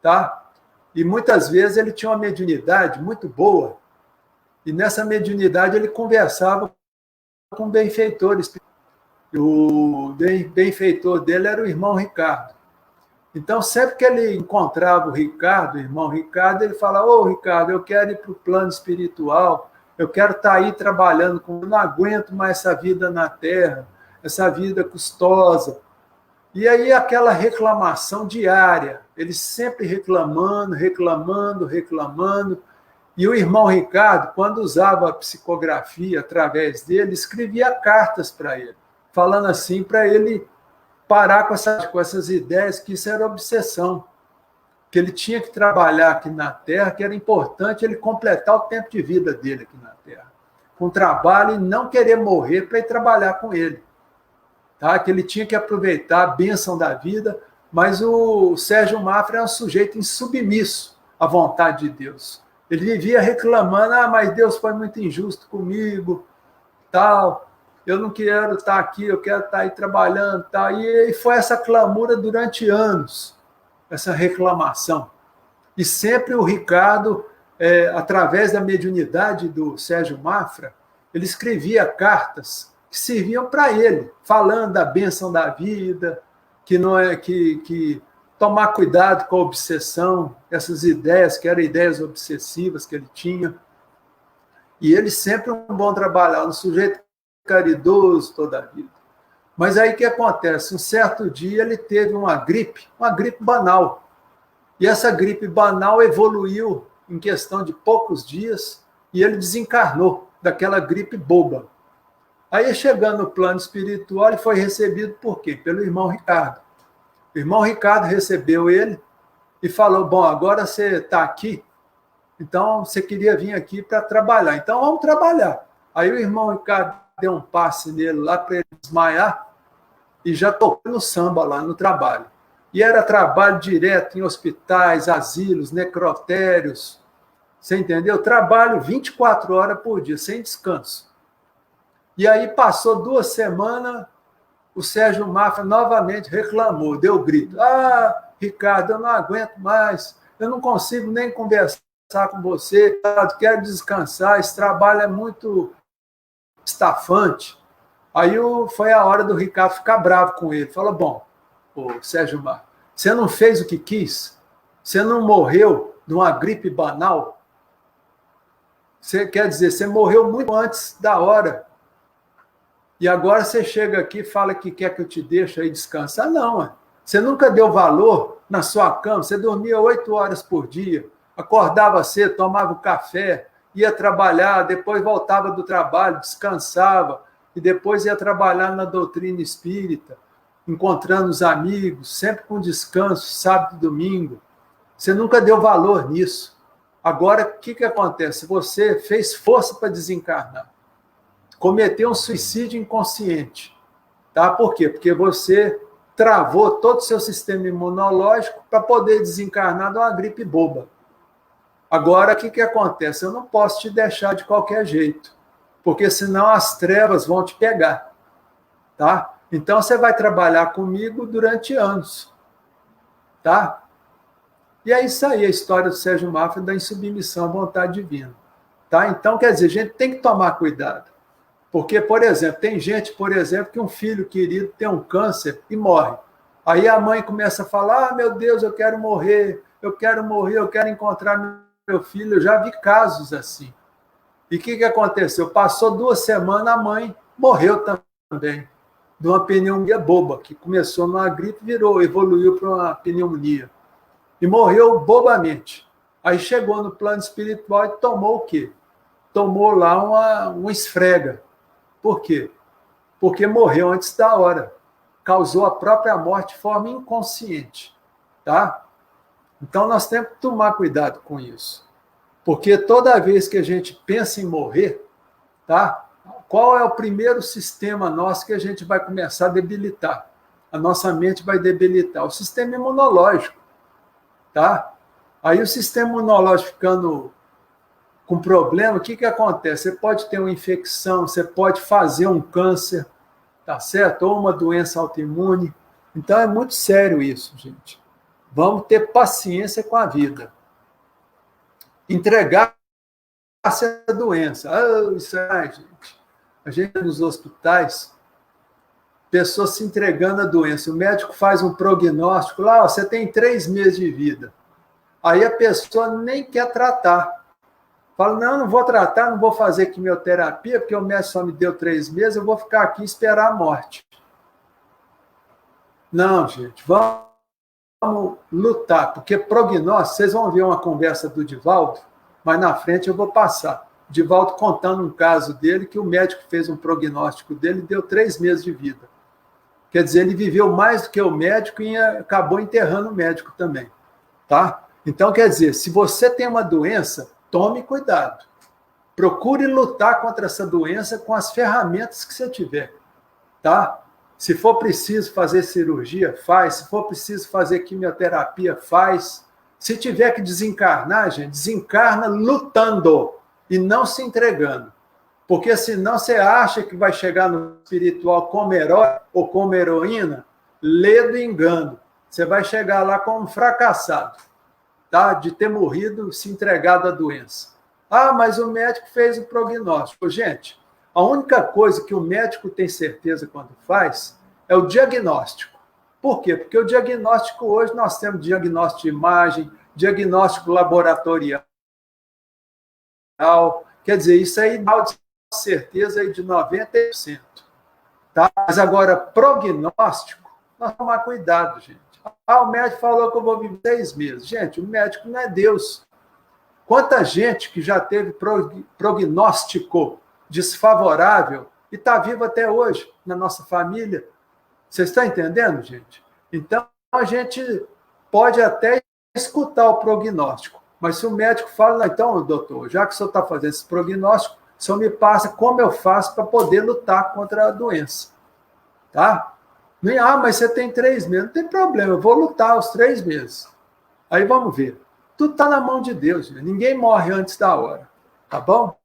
tá? E muitas vezes ele tinha uma mediunidade muito boa, e nessa mediunidade ele conversava com benfeitores. O benfeitor dele era o irmão Ricardo. Então, sempre que ele encontrava o Ricardo, o irmão Ricardo, ele falava: ô Ricardo, eu quero ir para o plano espiritual, eu quero estar aí trabalhando, eu não aguento mais essa vida na Terra, essa vida custosa. E aí aquela reclamação diária, ele sempre reclamando, reclamando, reclamando. E o irmão Ricardo, quando usava a psicografia através dele, escrevia cartas para ele, falando assim, para ele parar com essas ideias, que isso era obsessão, que ele tinha que trabalhar aqui na Terra, que era importante ele completar o tempo de vida dele aqui na Terra, com trabalho, e não querer morrer para ir trabalhar com ele. Tá? Que ele tinha que aproveitar a bênção da vida, mas o Sérgio Mafra é um sujeito insubmisso à vontade de Deus. Ele vivia reclamando: mas Deus foi muito injusto comigo, tal, eu não quero estar aqui, eu quero estar aí trabalhando, tal. E foi essa clamura durante anos, essa reclamação. E sempre o Ricardo, através da mediunidade do Sérgio Mafra, ele escrevia cartas que serviam para ele, falando da bênção da vida, que não é que tomar cuidado com a obsessão, essas ideias, que eram ideias obsessivas que ele tinha. E ele sempre um bom trabalhador, um sujeito caridoso toda a vida. Mas aí o que acontece? Um certo dia ele teve uma gripe banal. E essa gripe banal evoluiu em questão de poucos dias e ele desencarnou daquela gripe boba. Aí, chegando no plano espiritual, ele foi recebido por quê? Pelo irmão Ricardo. O irmão Ricardo recebeu ele e falou: bom, agora você está aqui, então você queria vir aqui para trabalhar, então vamos trabalhar. Aí o irmão Ricardo deu um passe nele lá para ele desmaiar e já tocou no samba lá no trabalho. E era trabalho direto em hospitais, asilos, necrotérios, você entendeu? Trabalho 24 horas por dia, sem descanso. E aí passou 2 semanas, o Sérgio Mafra novamente reclamou, deu grito: Ricardo, eu não aguento mais, eu não consigo nem conversar com você, eu quero descansar, esse trabalho é muito estafante. Aí foi a hora do Ricardo ficar bravo com ele. Falou: bom, Sérgio Mafra, você não fez o que quis? Você não morreu de uma gripe banal? Quer dizer, você morreu muito antes da hora. E agora você chega aqui e fala que quer que eu te deixe aí descansar? Não, você nunca deu valor na sua cama, você dormia 8 horas por dia, acordava cedo, tomava um café, ia trabalhar, depois voltava do trabalho, descansava, e depois ia trabalhar na doutrina espírita, encontrando os amigos, sempre com descanso, sábado e domingo. Você nunca deu valor nisso. Agora, o que acontece? Você fez força para desencarnar. Cometeu um suicídio inconsciente. Tá? Por quê? Porque você travou todo o seu sistema imunológico para poder desencarnar de uma gripe boba. Agora, o que acontece? Eu não posso te deixar de qualquer jeito, porque senão as trevas vão te pegar. Tá? Então, você vai trabalhar comigo durante anos. Tá? E é isso aí, a história do Sérgio Mafra da insubmissão à vontade divina. Tá? Então, quer dizer, a gente tem que tomar cuidado. Porque, por exemplo, tem gente, que um filho querido tem um câncer e morre. Aí a mãe começa a falar: meu Deus, eu quero morrer, eu quero encontrar meu filho. Eu já vi casos assim. E o que aconteceu? Passou 2 semanas, a mãe morreu também, de uma pneumonia boba, que começou numa gripe, evoluiu para uma pneumonia. E morreu bobamente. Aí chegou no plano espiritual e tomou o quê? Tomou lá uma esfrega. Por quê? Porque morreu antes da hora. Causou a própria morte de forma inconsciente. Tá? Então, nós temos que tomar cuidado com isso. Porque toda vez que a gente pensa em morrer, tá? Qual é o primeiro sistema nosso que a gente vai começar a debilitar? A nossa mente vai debilitar o sistema imunológico. Tá? Aí o sistema imunológico ficando com problema, o que acontece? Você pode ter uma infecção, você pode fazer um câncer, tá certo? Ou uma doença autoimune. Então é muito sério isso, gente. Vamos ter paciência com a vida. Entregar a doença. Isso é, gente. A gente nos hospitais, pessoa se entregando à doença. O médico faz um prognóstico lá, ó, você tem 3 meses de vida. Aí a pessoa nem quer tratar. Fala, não vou tratar, não vou fazer quimioterapia, porque o médico só me deu 3 meses, eu vou ficar aqui e esperar a morte. Não, gente, vamos lutar, porque prognóstico, vocês vão ver uma conversa do Divaldo, mas na frente eu vou passar. Divaldo contando um caso dele, que o médico fez um prognóstico dele e deu 3 meses de vida. Quer dizer, ele viveu mais do que o médico e acabou enterrando o médico também. Tá? Então, quer dizer, se você tem uma doença, tome cuidado. Procure lutar contra essa doença com as ferramentas que você tiver. Tá? Se for preciso fazer cirurgia, faz. Se for preciso fazer quimioterapia, faz. Se tiver que desencarnar, gente, desencarna lutando e não se entregando. Porque senão você acha que vai chegar no espiritual como herói ou como heroína, lê do engano. Você vai chegar lá como um fracassado, tá? De ter morrido, se entregado à doença. Ah, mas o médico fez o prognóstico. Gente, a única coisa que o médico tem certeza quando faz é o diagnóstico. Por quê? Porque o diagnóstico hoje nós temos diagnóstico de imagem, diagnóstico laboratorial. Quer dizer, isso aí dá certeza aí de 90%. Tá? Mas agora, prognóstico, nós vamos tomar cuidado, gente. Ah, o médico falou que eu vou viver 6 meses. Gente, o médico não é Deus. Quanta gente que já teve prognóstico desfavorável e está vivo até hoje na nossa família. Vocês estão entendendo, gente? Então, a gente pode até escutar o prognóstico, mas se o médico fala, então, doutor, já que o senhor está fazendo esse prognóstico, o senhor me passa como eu faço para poder lutar contra a doença. Tá? Ah, mas você tem 3 meses. Não tem problema, eu vou lutar os 3 meses. Aí vamos ver. Tudo está na mão de Deus, gente. Ninguém morre antes da hora. Tá bom?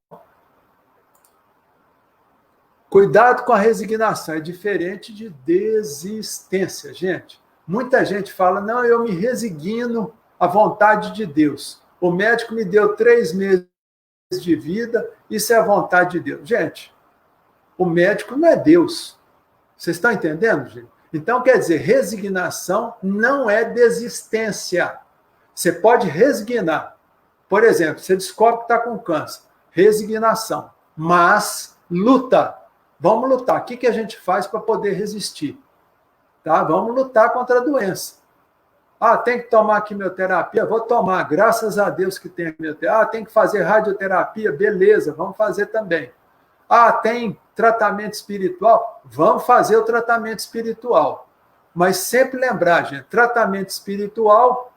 Cuidado com a resignação. É diferente de desistência, gente. Muita gente fala, não, eu me resigno à vontade de Deus. O médico me deu 3 meses de vida, isso é a vontade de Deus. Gente, o médico não é Deus. Vocês estão entendendo, gente? Então, quer dizer, resignação não é desistência. Você pode resignar. Por exemplo, você descobre que está com câncer. Resignação. Mas, luta. Vamos lutar. O que a gente faz para poder resistir? Tá? Vamos lutar contra a doença. Ah, tem que tomar quimioterapia? Vou tomar. Graças a Deus que tem quimioterapia. Ah, tem que fazer radioterapia? Beleza, vamos fazer também. Ah, tem tratamento espiritual? Vamos fazer o tratamento espiritual. Mas sempre lembrar, gente, tratamento espiritual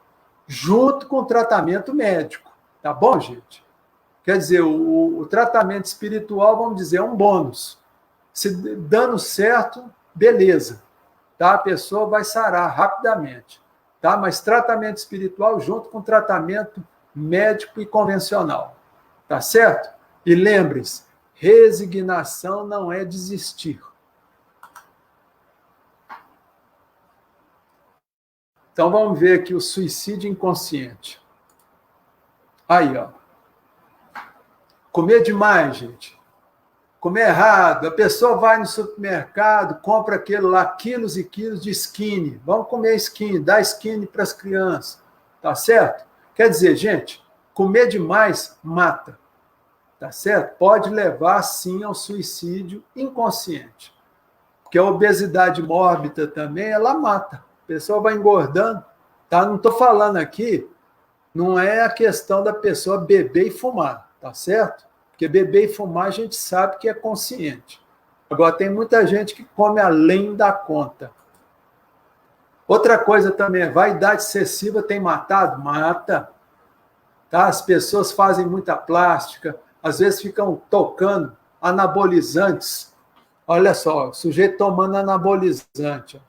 junto com o tratamento médico. Tá bom, gente? Quer dizer, o tratamento espiritual, vamos dizer, é um bônus. Se dando certo, beleza. Tá? A pessoa vai sarar rapidamente. Tá? Mas tratamento espiritual junto com tratamento médico e convencional. Tá certo? E lembre-se, resignação não é desistir. Então vamos ver aqui o suicídio inconsciente. Aí, ó. Comer demais, gente. Comer errado. A pessoa vai no supermercado, compra aquilo lá, quilos e quilos de skinny. Vamos comer skinny, dá skinny para as crianças. Tá certo? Quer dizer, gente, comer demais mata. Tá certo? Pode levar, sim, ao suicídio inconsciente. Porque a obesidade mórbida também, ela mata. A pessoa vai engordando. Tá? Não estou falando aqui, não é a questão da pessoa beber e fumar. Tá certo? Porque beber e fumar a gente sabe que é consciente. Agora, tem muita gente que come além da conta. Outra coisa também, vaidade excessiva tem matado? Mata. Tá? As pessoas fazem muita plástica, às vezes ficam tocando anabolizantes. Olha só, o sujeito tomando anabolizante.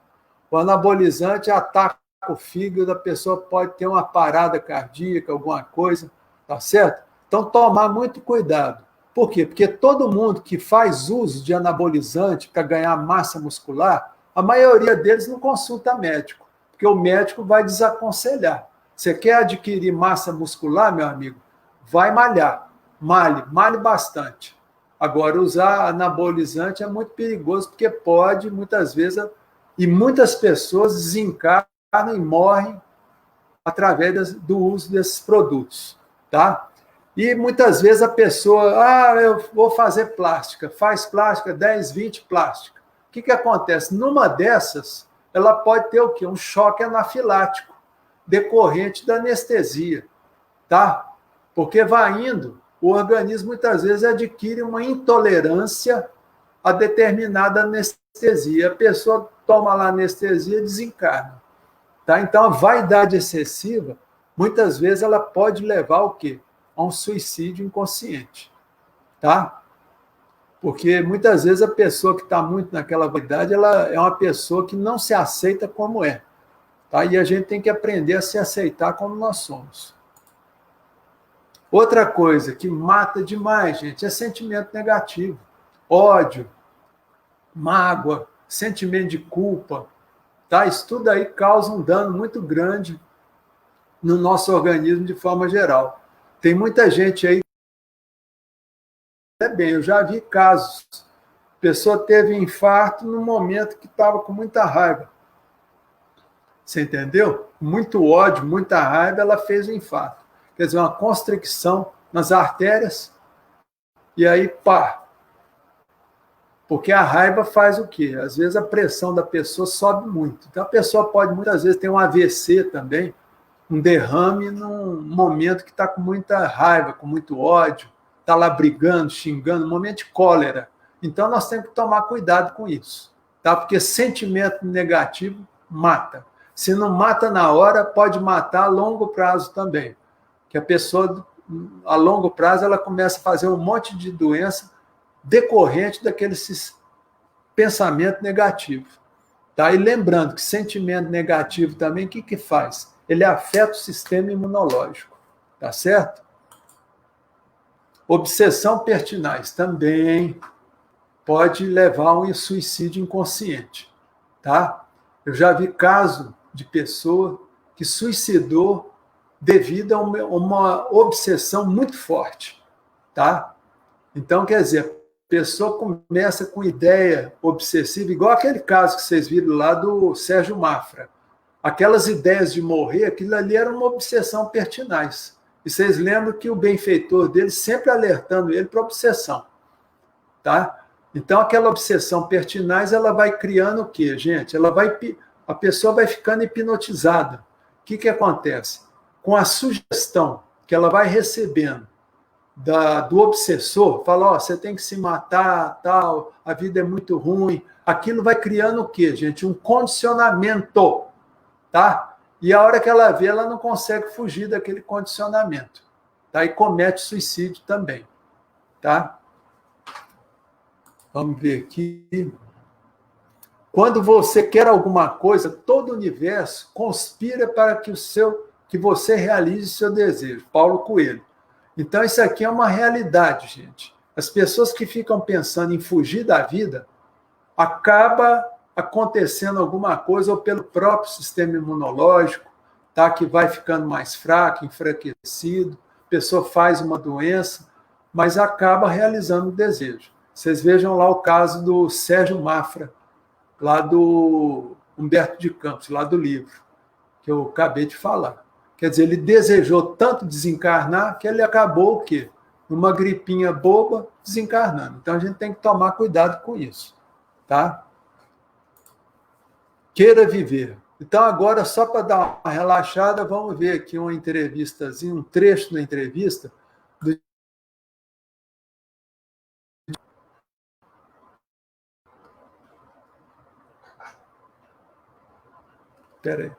O anabolizante ataca o fígado, a pessoa pode ter uma parada cardíaca, alguma coisa, tá certo? Então, tomar muito cuidado. Por quê? Porque todo mundo que faz uso de anabolizante para ganhar massa muscular, a maioria deles não consulta médico, porque o médico vai desaconselhar. Você quer adquirir massa muscular, meu amigo? Vai malhar. Malhe bastante. Agora, usar anabolizante é muito perigoso, porque pode, muitas vezes, e muitas pessoas desencarnam e morrem através do uso desses produtos, tá? E muitas vezes a pessoa, eu vou fazer plástica, faz plástica, 10, 20 plástica. O que acontece? Numa dessas, ela pode ter o quê? Um choque anafilático, decorrente da anestesia, tá? Porque vai indo, o organismo muitas vezes adquire uma intolerância a determinada anestesia. A pessoa toma lá anestesia e desencarna. Tá? Então, a vaidade excessiva, muitas vezes, ela pode levar ao quê? A um suicídio inconsciente. Tá? Porque muitas vezes a pessoa que está muito naquela vaidade, ela é uma pessoa que não se aceita como é. Tá? E a gente tem que aprender a se aceitar como nós somos. Outra coisa que mata demais, gente, é sentimento negativo. Ódio, mágoa, sentimento de culpa. Tá? Isso tudo aí causa um dano muito grande no nosso organismo de forma geral. Tem muita gente aí. Eu já vi casos. A pessoa teve infarto no momento que estava com muita raiva. Você entendeu? Muito ódio, muita raiva, ela fez o infarto. Quer dizer, uma constricção nas artérias, e aí, pá. Porque a raiva faz o quê? Às vezes a pressão da pessoa sobe muito. Então a pessoa pode muitas vezes ter um AVC também, um derrame num momento que está com muita raiva, com muito ódio, está lá brigando, xingando, um momento de cólera. Então nós temos que tomar cuidado com isso, tá? Porque sentimento negativo mata. Se não mata na hora, pode matar a longo prazo também. Que a pessoa, a longo prazo, ela começa a fazer um monte de doença decorrente daquele pensamento negativo. Tá? E lembrando que sentimento negativo também, o que faz? Ele afeta o sistema imunológico, tá certo? Obsessão pertinaz também pode levar a um suicídio inconsciente, tá? Eu já vi caso de pessoa que suicidou devido a uma obsessão muito forte, tá? Então, quer dizer, a pessoa começa com ideia obsessiva, igual aquele caso que vocês viram lá do Sérgio Mafra. Aquelas ideias de morrer, aquilo ali era uma obsessão pertinaz. E vocês lembram que o benfeitor dele sempre alertando ele para obsessão. Tá? Então, aquela obsessão pertinaz, ela vai criando o quê, gente? A pessoa vai ficando hipnotizada. O que acontece? Com a sugestão que ela vai recebendo do obsessor, fala, você tem que se matar, tal, a vida é muito ruim. Aquilo vai criando o quê, gente? Um condicionamento, tá? E a hora que ela vê, ela não consegue fugir daquele condicionamento, tá? E comete suicídio também, tá? Vamos ver aqui. Quando você quer alguma coisa, todo o universo conspira para que você realize o seu desejo. Paulo Coelho. Então, isso aqui é uma realidade, gente. As pessoas que ficam pensando em fugir da vida, acaba acontecendo alguma coisa, ou pelo próprio sistema imunológico, tá? Que vai ficando mais fraco, enfraquecido, a pessoa faz uma doença, mas acaba realizando o desejo. Vocês vejam lá o caso do Sérgio Mafra, lá do Humberto de Campos, lá do livro, que eu acabei de falar. Quer dizer, ele desejou tanto desencarnar que ele acabou o quê? Numa gripinha boba, desencarnando. Então a gente tem que tomar cuidado com isso, tá? Queira viver. Então agora, só para dar uma relaxada, vamos ver aqui uma entrevistazinha, um trecho da entrevista do... Espera aí.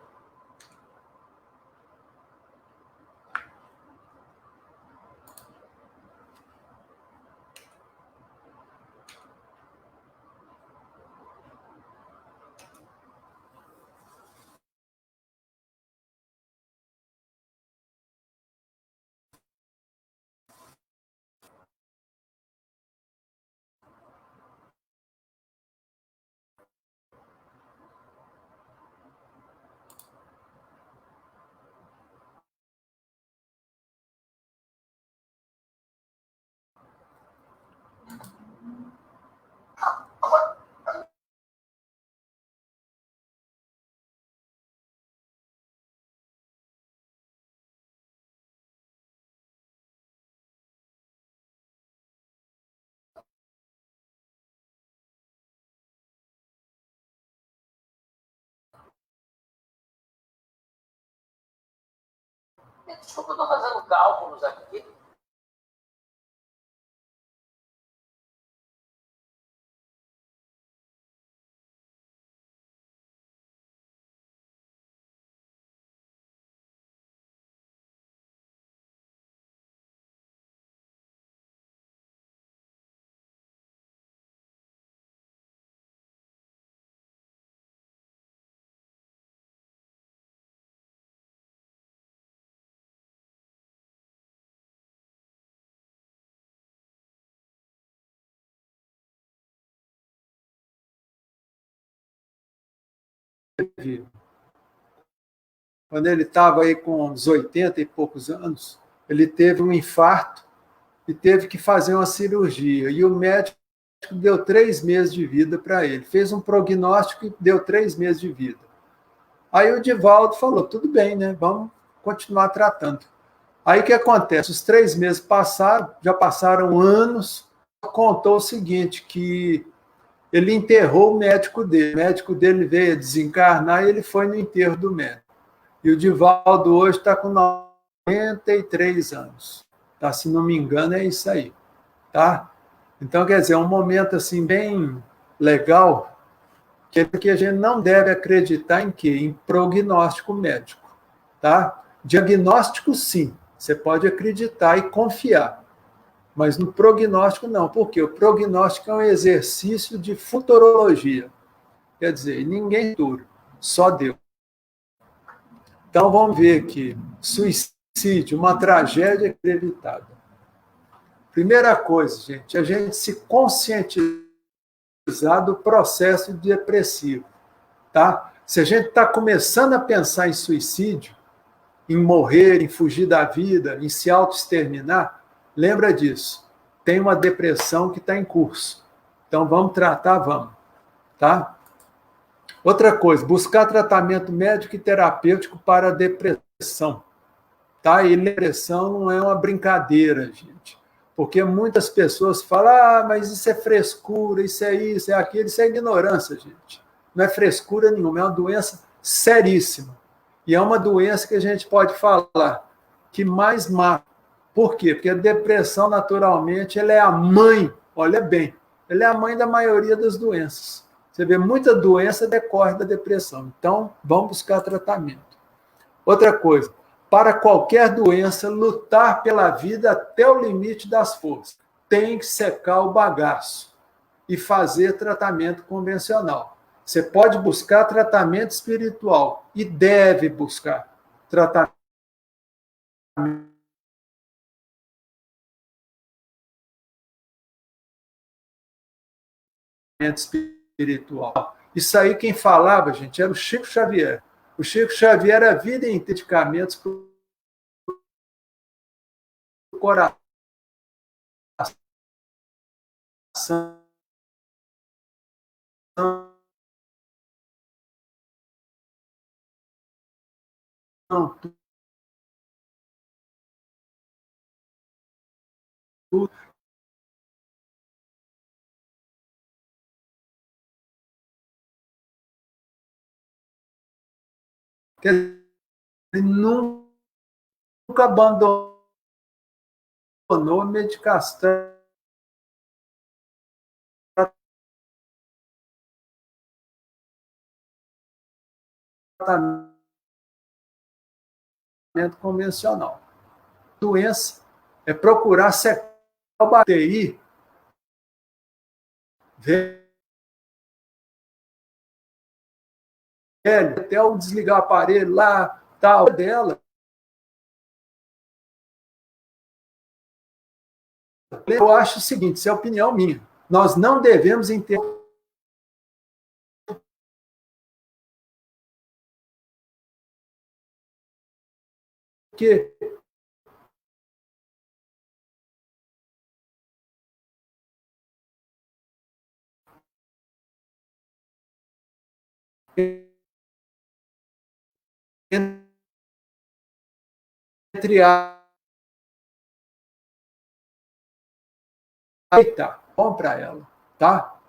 Desculpa, eu estou fazendo cálculos aqui. Quando ele estava aí com uns 80 e poucos anos, ele teve um infarto e teve que fazer uma cirurgia. E o médico deu 3 meses de vida para ele. Fez um prognóstico e deu 3 meses de vida. Aí o Divaldo falou, tudo bem, né? Vamos continuar tratando. Aí o que acontece? Os 3 meses passaram, já passaram anos, contou o seguinte, que ele enterrou o médico dele veio a desencarnar e ele foi no enterro do médico. E o Divaldo hoje está com 93 anos. Tá? Se não me engano, é isso aí. Tá? Então, quer dizer, é um momento assim bem legal, que a gente não deve acreditar em quê? Em prognóstico médico. Tá? Diagnóstico, sim. Você pode acreditar e confiar. Mas no prognóstico, não. Por quê? O prognóstico é um exercício de futurologia. Quer dizer, ninguém futuro, só Deus. Então, vamos ver aqui. Suicídio, uma tragédia evitada. Primeira coisa, gente, a gente se conscientizar do processo depressivo. Tá? Se a gente está começando a pensar em suicídio, em morrer, em fugir da vida, em se autoexterminar, lembra disso. Tem uma depressão que está em curso. Então, vamos tratar, vamos. Tá? Outra coisa, buscar tratamento médico e terapêutico para a depressão. Tá? E depressão não é uma brincadeira, gente. Porque muitas pessoas falam, mas isso é frescura, isso é aquilo, isso é ignorância, gente. Não é frescura nenhuma, é uma doença seríssima. E é uma doença que a gente pode falar que mais mata. Por quê? Porque a depressão, naturalmente, ela é a mãe, olha bem, ela é a mãe da maioria das doenças. Você vê, muita doença decorre da depressão. Então, vamos buscar tratamento. Outra coisa, para qualquer doença, lutar pela vida até o limite das forças. Tem que secar o bagaço e fazer tratamento convencional. Você pode buscar tratamento espiritual e deve buscar tratamento espiritual. Isso aí quem falava, gente, era o Chico Xavier. O Chico Xavier era a vida em medicamentos para o coração. Tudo. Ele nunca abandonou a medicação, tratamento convencional. Doença é procurar secar o BTI, velho, até o desligar o aparelho lá, tal, dela. Eu acho o seguinte, isso é opinião minha. Nós não devemos entender que entre a eita, bom para ela, tá?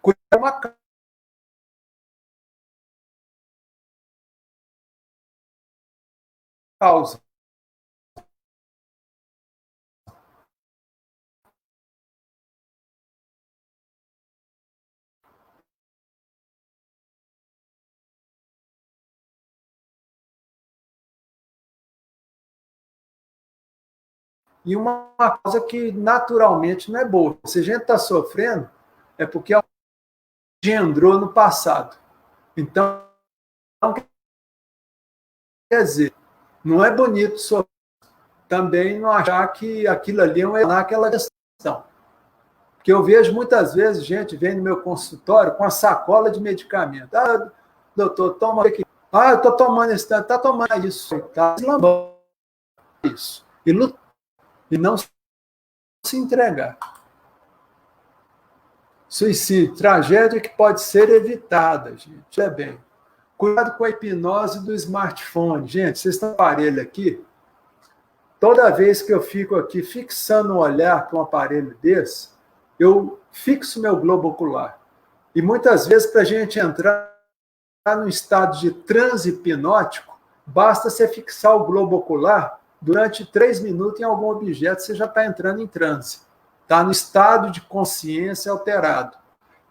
Cuidar uma causa. E uma causa que naturalmente não é boa. Se a gente está sofrendo, é porque engendrou no passado. Então, quer dizer, não é bonito sofrer. Também não achar que aquilo ali é aquela questão. Porque eu vejo muitas vezes gente vem no meu consultório com a sacola de medicamento. Ah, doutor, toma aqui. Ah, eu estou tomando esse, está tomando isso. Está isso. E lutar. E não se entregar. Suicídio, tragédia que pode ser evitada, gente. É bem. Cuidado com a hipnose do smartphone. Gente, vocês estão com o aparelho aqui? Toda vez que eu fico aqui fixando o olhar com um aparelho desse, eu fixo meu globo ocular. E muitas vezes, para a gente entrar no estado de transe hipnótico, basta você fixar o globo ocular durante 3 minutos em algum objeto, você já está entrando em transe. Está no estado de consciência alterado.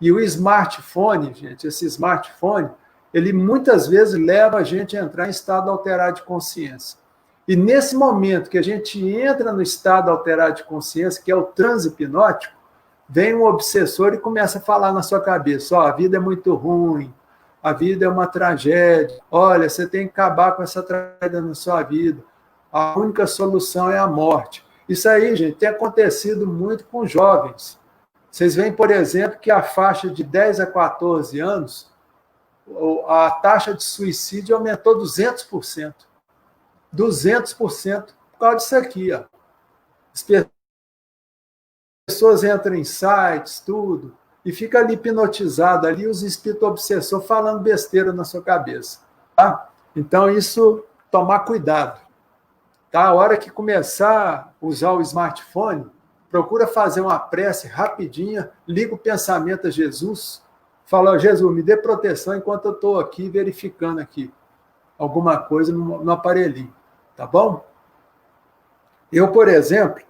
E o smartphone, gente, esse smartphone, ele muitas vezes leva a gente a entrar em estado alterado de consciência. E nesse momento que a gente entra no estado alterado de consciência, que é o transe hipnótico, vem um obsessor e começa a falar na sua cabeça, a vida é muito ruim, a vida é uma tragédia, olha, você tem que acabar com essa tragédia na sua vida, a única solução é a morte. Isso aí, gente, tem acontecido muito com jovens. Vocês veem, por exemplo, que a faixa de 10 a 14 anos, a taxa de suicídio aumentou 200%. 200% por causa disso aqui. Ó. As pessoas entram em sites, tudo, e fica ali hipnotizado, ali os espíritos obsessores falando besteira na sua cabeça. Tá? Então, isso, tomar cuidado. Tá? A hora que começar a usar o smartphone, procura fazer uma prece rapidinha, liga o pensamento a Jesus, fala, Jesus, me dê proteção enquanto eu estou aqui verificando aqui alguma coisa no aparelhinho. Tá bom? Eu, por exemplo,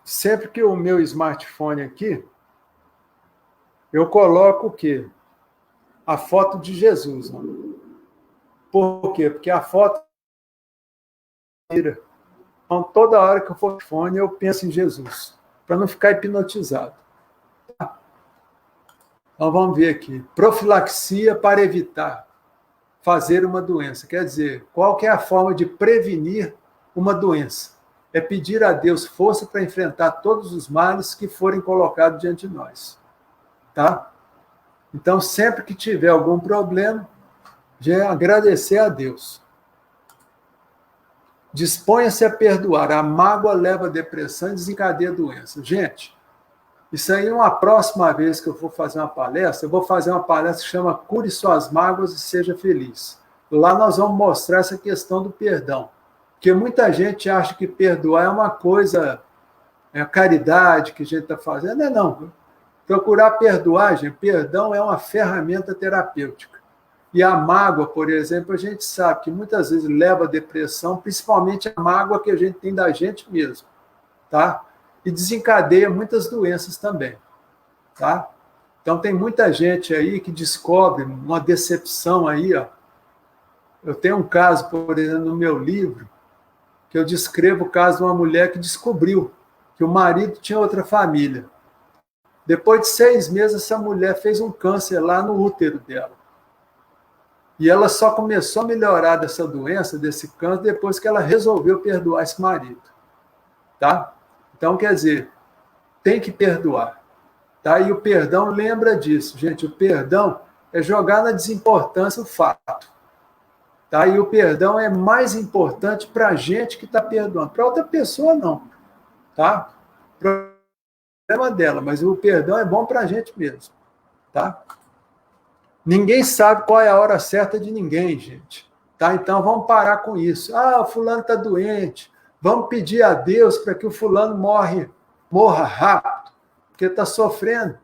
sempre que o meu smartphone aqui, eu coloco o quê? A foto de Jesus. Né? Por quê? Porque a foto então, toda hora que eu for no fone, eu penso em Jesus, para não ficar hipnotizado. Tá? Então, vamos ver aqui. Profilaxia para evitar fazer uma doença. Quer dizer, qual que é a forma de prevenir uma doença? É pedir a Deus força para enfrentar todos os males que forem colocados diante de nós. Tá? Então, sempre que tiver algum problema, já agradecer a Deus. Disponha-se a perdoar. A mágoa leva a depressão e desencadeia a doença. Gente, isso aí, uma próxima vez que eu for fazer uma palestra, eu vou fazer uma palestra que chama Cure Suas Mágoas e Seja Feliz. Lá nós vamos mostrar essa questão do perdão. Porque muita gente acha que perdoar é uma coisa, é a caridade que a gente está fazendo. Não é não. Procurar perdoar, gente, perdão é uma ferramenta terapêutica. E a mágoa, por exemplo, a gente sabe que muitas vezes leva à depressão, principalmente a mágoa que a gente tem da gente mesmo. Tá? E desencadeia muitas doenças também. Tá? Então, tem muita gente aí que descobre uma decepção aí. Ó. Eu tenho um caso, por exemplo, no meu livro, que eu descrevo o caso de uma mulher que descobriu que o marido tinha outra família. Depois de 6 meses, essa mulher fez um câncer lá no útero dela. E ela só começou a melhorar dessa doença, desse câncer, depois que ela resolveu perdoar esse marido. Tá? Então, quer dizer, tem que perdoar. Tá? E o perdão lembra disso, gente. O perdão é jogar na desimportância o fato. Tá? E o perdão é mais importante para a gente que está perdoando. Para outra pessoa, não. Tá? Problema dela, mas o perdão é bom para a gente mesmo. Tá? Ninguém sabe qual é a hora certa de ninguém, gente. Tá? Então, vamos parar com isso. Ah, o fulano está doente. Vamos pedir a Deus para que o fulano morra rápido, porque está sofrendo.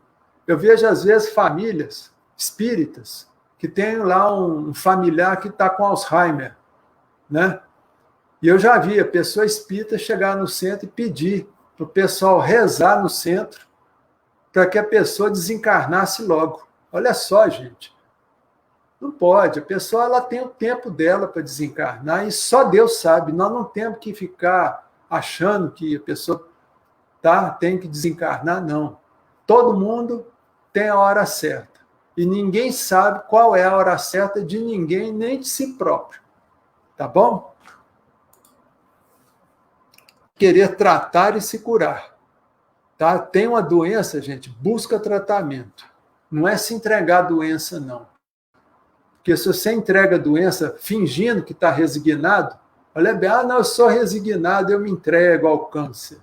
Eu vejo, às vezes, famílias espíritas que tem lá um familiar que está com Alzheimer, né? E eu já vi a pessoa espírita chegar no centro e pedir para o pessoal rezar no centro para que a pessoa desencarnasse logo. Olha só, gente. Não pode. A pessoa ela tem o tempo dela para desencarnar e só Deus sabe. Nós não temos que ficar achando que a pessoa tem que desencarnar, não. Todo mundo tem a hora certa. E ninguém sabe qual é a hora certa de ninguém, nem de si próprio. Tá bom? Querer tratar e se curar. Tá? Tem uma doença, gente, busca tratamento. Não é se entregar a doença, não. Porque se você entrega a doença fingindo que está resignado, olha bem, não, eu sou resignado, eu me entrego ao câncer.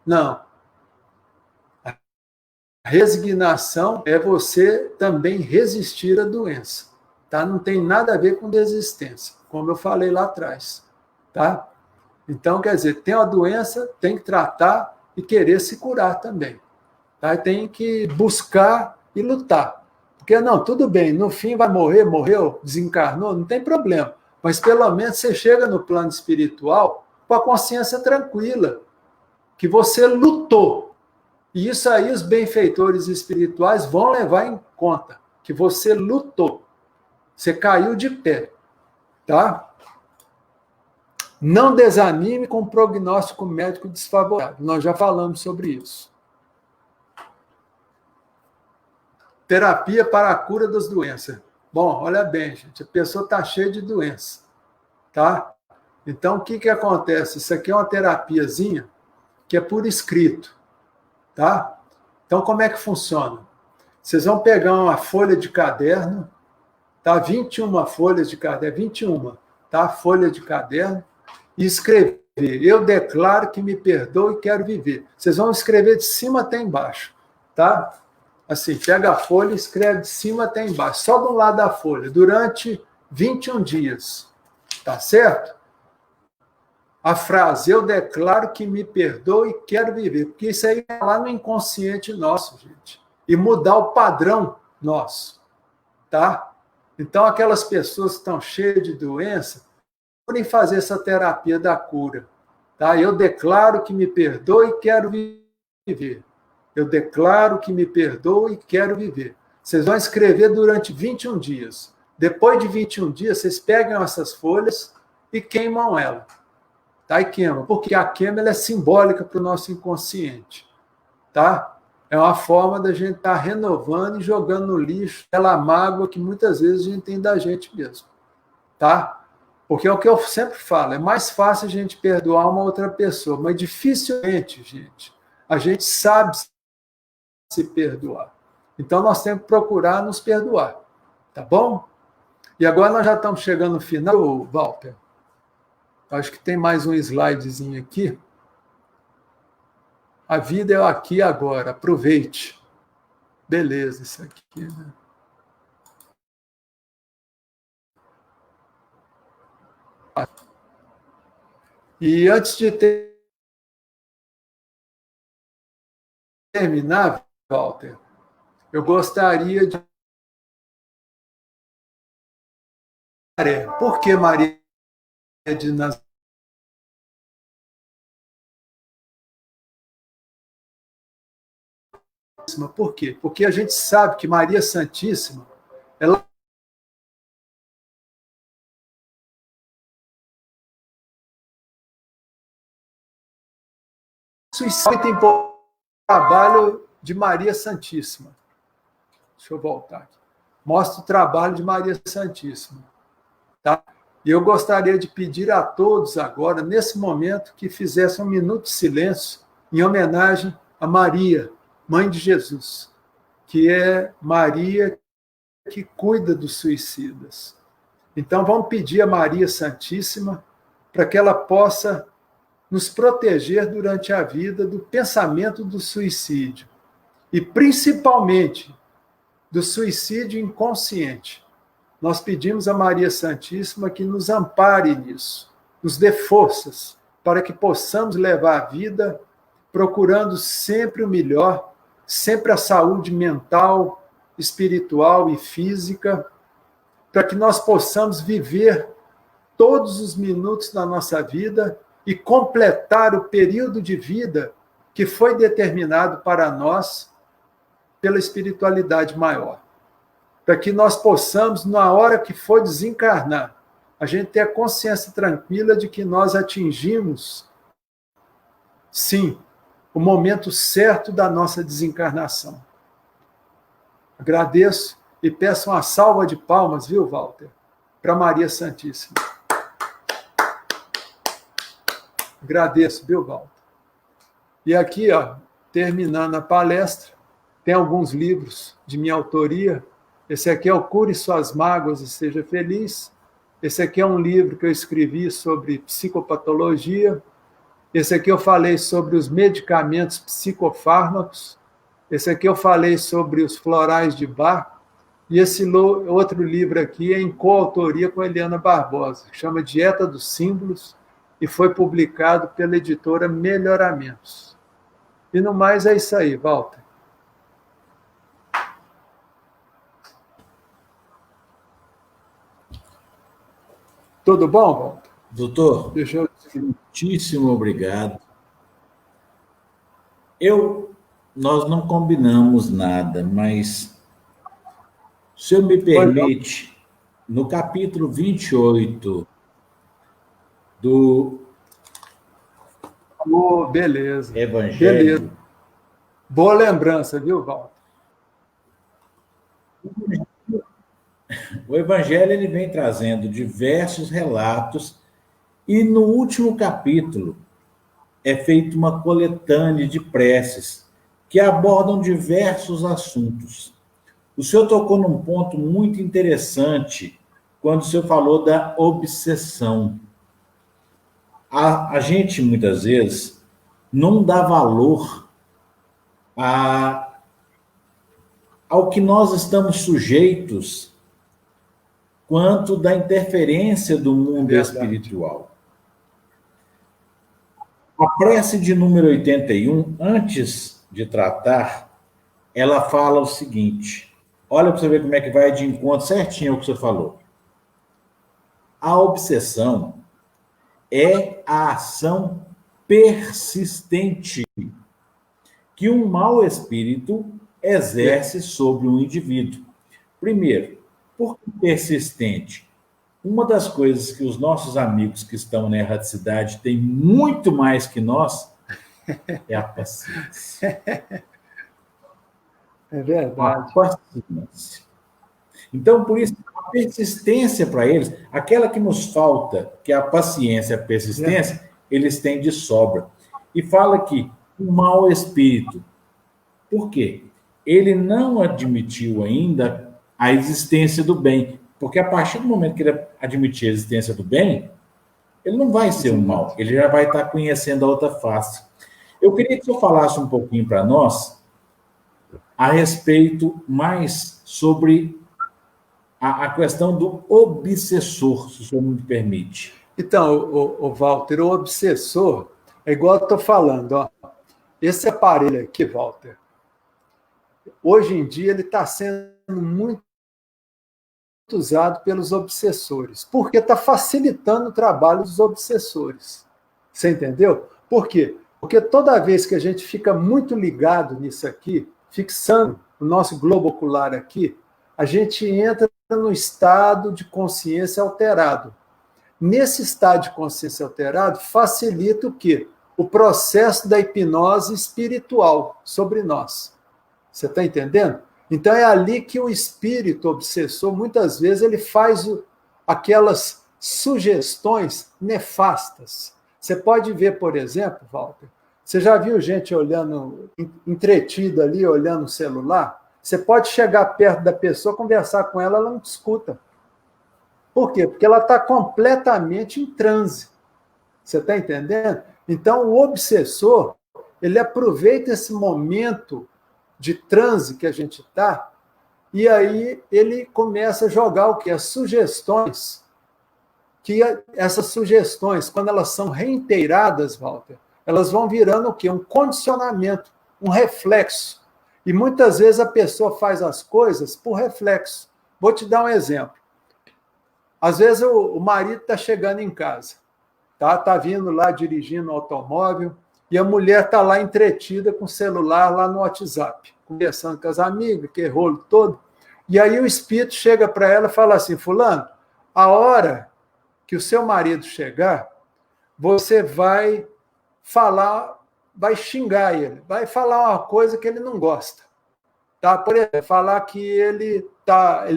Não. A resignação é você também resistir à doença. Tá? Não tem nada a ver com desistência, como eu falei lá atrás. Tá? Então, quer dizer, tem uma doença, tem que tratar e querer se curar também. Tá? Tem que buscar e lutar. Porque, não, tudo bem, no fim vai morrer, morreu, desencarnou, não tem problema. Mas, pelo menos, você chega no plano espiritual com a consciência tranquila, que você lutou. E isso aí os benfeitores espirituais vão levar em conta, que você lutou. Você caiu de pé. Tá? Não desanime com o prognóstico médico desfavorável. Nós já falamos sobre isso. Terapia para a cura das doenças. Bom, olha bem, gente, a pessoa está cheia de doença, tá? Então, o que acontece? Isso aqui é uma terapiazinha que é por escrito, tá? Então, como é que funciona? Vocês vão pegar uma folha de caderno, tá? 21 folhas de caderno, 21, tá? Folha de caderno, e escrever: eu declaro que me perdoo e quero viver. Vocês vão escrever de cima até embaixo, tá? Assim, pega a folha e escreve de cima até embaixo, só do lado da folha, durante 21 dias. Tá certo? A frase: eu declaro que me perdoo e quero viver. Porque isso aí é lá no inconsciente nosso, gente. E mudar o padrão nosso. Tá? Então, aquelas pessoas que estão cheias de doença, podem fazer essa terapia da cura. Tá? Eu declaro que me perdoo e quero viver. Eu declaro que me perdoo e quero viver. Vocês vão escrever durante 21 dias. Depois de 21 dias, vocês pegam essas folhas e queimam ela. Tá? E queimam. Porque a queima ela é simbólica para o nosso inconsciente. Tá? É uma forma da gente estar renovando e jogando no lixo aquela mágoa que muitas vezes a gente tem da gente mesmo. Tá? Porque é o que eu sempre falo, é mais fácil a gente perdoar uma outra pessoa, mas dificilmente, gente, a gente sabe se perdoar. Então, nós temos que procurar nos perdoar. Tá bom? E agora nós já estamos chegando no final, Walter. Acho que tem mais um slidezinho aqui. A vida é aqui e agora. Aproveite. Beleza, isso aqui, né? E antes de terminar, Walter, eu gostaria de... Por que Maria de Nazaré? Por quê? Porque a gente sabe que Maria Santíssima, ela suicida em trabalho de Maria Santíssima. Deixa eu voltar aqui. Mostra o trabalho de Maria Santíssima. Tá? E eu gostaria de pedir a todos agora, nesse momento, que fizessem um minuto de silêncio em homenagem a Maria, Mãe de Jesus, que é Maria que cuida dos suicidas. Então, vamos pedir a Maria Santíssima para que ela possa nos proteger durante a vida do pensamento do suicídio e, principalmente, do suicídio inconsciente. Nós pedimos a Maria Santíssima que nos ampare nisso, nos dê forças para que possamos levar a vida procurando sempre o melhor, sempre a saúde mental, espiritual e física, para que nós possamos viver todos os minutos da nossa vida e completar o período de vida que foi determinado para nós pela espiritualidade maior. Para que nós possamos, na hora que for desencarnar, a gente ter a consciência tranquila de que nós atingimos, sim, o momento certo da nossa desencarnação. Agradeço e peço uma salva de palmas, viu, Walter? Para Maria Santíssima. Agradeço, viu, Walter? E aqui, ó, terminando a palestra, tem alguns livros de minha autoria. Esse aqui é o Cure Suas Mágoas e Seja Feliz. Esse aqui é um livro que eu escrevi sobre psicopatologia. Esse aqui eu falei sobre os medicamentos psicofármacos. Esse aqui eu falei sobre os florais de Bach. E esse outro livro aqui é em coautoria com a Eliana Barbosa, que chama Dieta dos Símbolos, e foi publicado pela editora Melhoramentos. E no mais é isso aí, Walter. Tudo bom, Walter? Doutor, muitíssimo obrigado. Nós não combinamos nada, mas, se eu me permite, no capítulo 28 do beleza. Evangelho... Beleza. Boa lembrança, viu, Walter? O Evangelho ele vem trazendo diversos relatos e no último capítulo é feita uma coletânea de preces que abordam diversos assuntos. O senhor tocou num ponto muito interessante quando o senhor falou da obsessão. A gente, muitas vezes, não dá valor ao que nós estamos sujeitos quanto da interferência do mundo espiritual. A prece de número 81, antes de tratar, ela fala o seguinte, olha para você ver como é que vai de encontro certinho ao que você falou. A obsessão é a ação persistente que um mau espírito exerce sobre um indivíduo. Primeiro, por que persistente? Uma das coisas que os nossos amigos que estão na erraticidade têm muito mais que nós é a paciência. É verdade. A paciência. Então, por isso, a persistência para eles, aquela que nos falta, que é a paciência, a persistência, eles têm de sobra. E fala que o mau espírito, por quê? Ele não admitiu ainda a existência do bem. Porque a partir do momento que ele admitir a existência do bem, ele não vai ser um mal, ele já vai estar conhecendo a outra face. Eu queria que o senhor falasse um pouquinho para nós a respeito mais sobre a questão do obsessor, se o senhor me permite. Então, o Walter, o obsessor, é igual eu estou falando, ó. Esse aparelho aqui, Walter, hoje em dia ele está sendo muito usado pelos obsessores, porque está facilitando o trabalho dos obsessores. Você entendeu? Por quê? Porque toda vez que a gente fica muito ligado nisso aqui, fixando o nosso globo ocular aqui, a gente entra no estado de consciência alterado. Nesse estado de consciência alterado, facilita o quê? O processo da hipnose espiritual sobre nós. Você está entendendo? Então, é ali que o espírito obsessor, muitas vezes, ele faz aquelas sugestões nefastas. Você pode ver, por exemplo, Walter, você já viu gente olhando, entretida ali, olhando o celular? Você pode chegar perto da pessoa, conversar com ela, ela não te escuta. Por quê? Porque ela está completamente em transe. Você está entendendo? Então, o obsessor, ele aproveita esse momento de transe que a gente está, e aí ele começa a jogar o quê? As sugestões, que essas sugestões, quando elas são reiteradas, Walter, elas vão virando o quê? Um condicionamento, um reflexo. E muitas vezes a pessoa faz as coisas por reflexo. Vou te dar um exemplo. Às vezes o marido está chegando em casa, tá vindo lá dirigindo o automóvel, e a mulher está lá entretida com o celular lá no WhatsApp, conversando com as amigas, que rolo todo. E aí o espírito chega para ela e fala assim: fulano, a hora que o seu marido chegar, você vai falar, vai xingar ele, vai falar uma coisa que ele não gosta. Tá? Por exemplo, falar que ele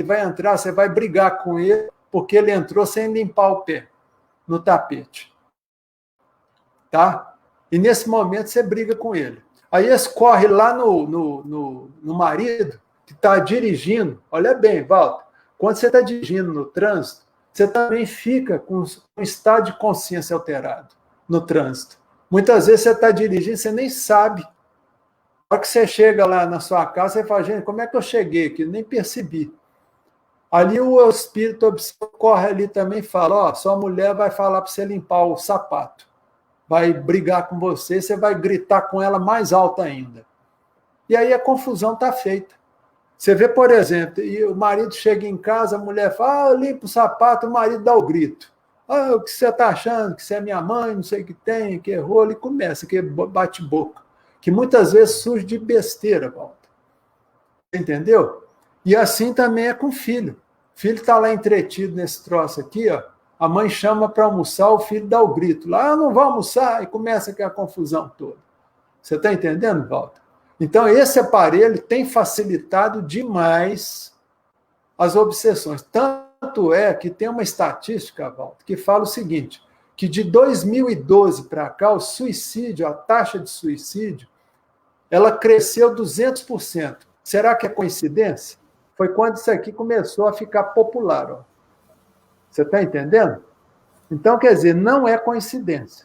vai entrar, você vai brigar com ele porque ele entrou sem limpar o pé no tapete. Tá? E nesse momento você briga com ele. Aí eles correm lá no marido que está dirigindo. Olha bem, Walter, quando você está dirigindo no trânsito, você também fica com um estado de consciência alterado no trânsito. Muitas vezes você está dirigindo, você nem sabe. Na hora que você chega lá na sua casa, você fala: gente, como é que eu cheguei aqui? Nem percebi. Ali o espírito corre ali também e fala: ó, sua mulher vai falar para você limpar o sapato. Vai brigar com você, você vai gritar com ela mais alto ainda. E aí a confusão está feita. Você vê, por exemplo, e o marido chega em casa, a mulher fala: limpa o sapato, o marido dá o grito. O que você está achando? Que você é minha mãe, não sei o que tem, que errou, e começa, que bate-boca. Que muitas vezes surge de besteira, Walter. Entendeu? E assim também é com o filho. O filho está lá entretido nesse troço aqui, ó. A mãe chama para almoçar, o filho dá o grito lá: não vou almoçar, e começa aquela confusão toda. Você está entendendo, Walter? Então, esse aparelho tem facilitado demais as obsessões. Tanto é que tem uma estatística, Walter, que fala o seguinte, que de 2012 para cá, o suicídio, a taxa de suicídio, ela cresceu 200%. Será que é coincidência? Foi quando isso aqui começou a ficar popular. Ó. Você está entendendo? Então, quer dizer, não é coincidência.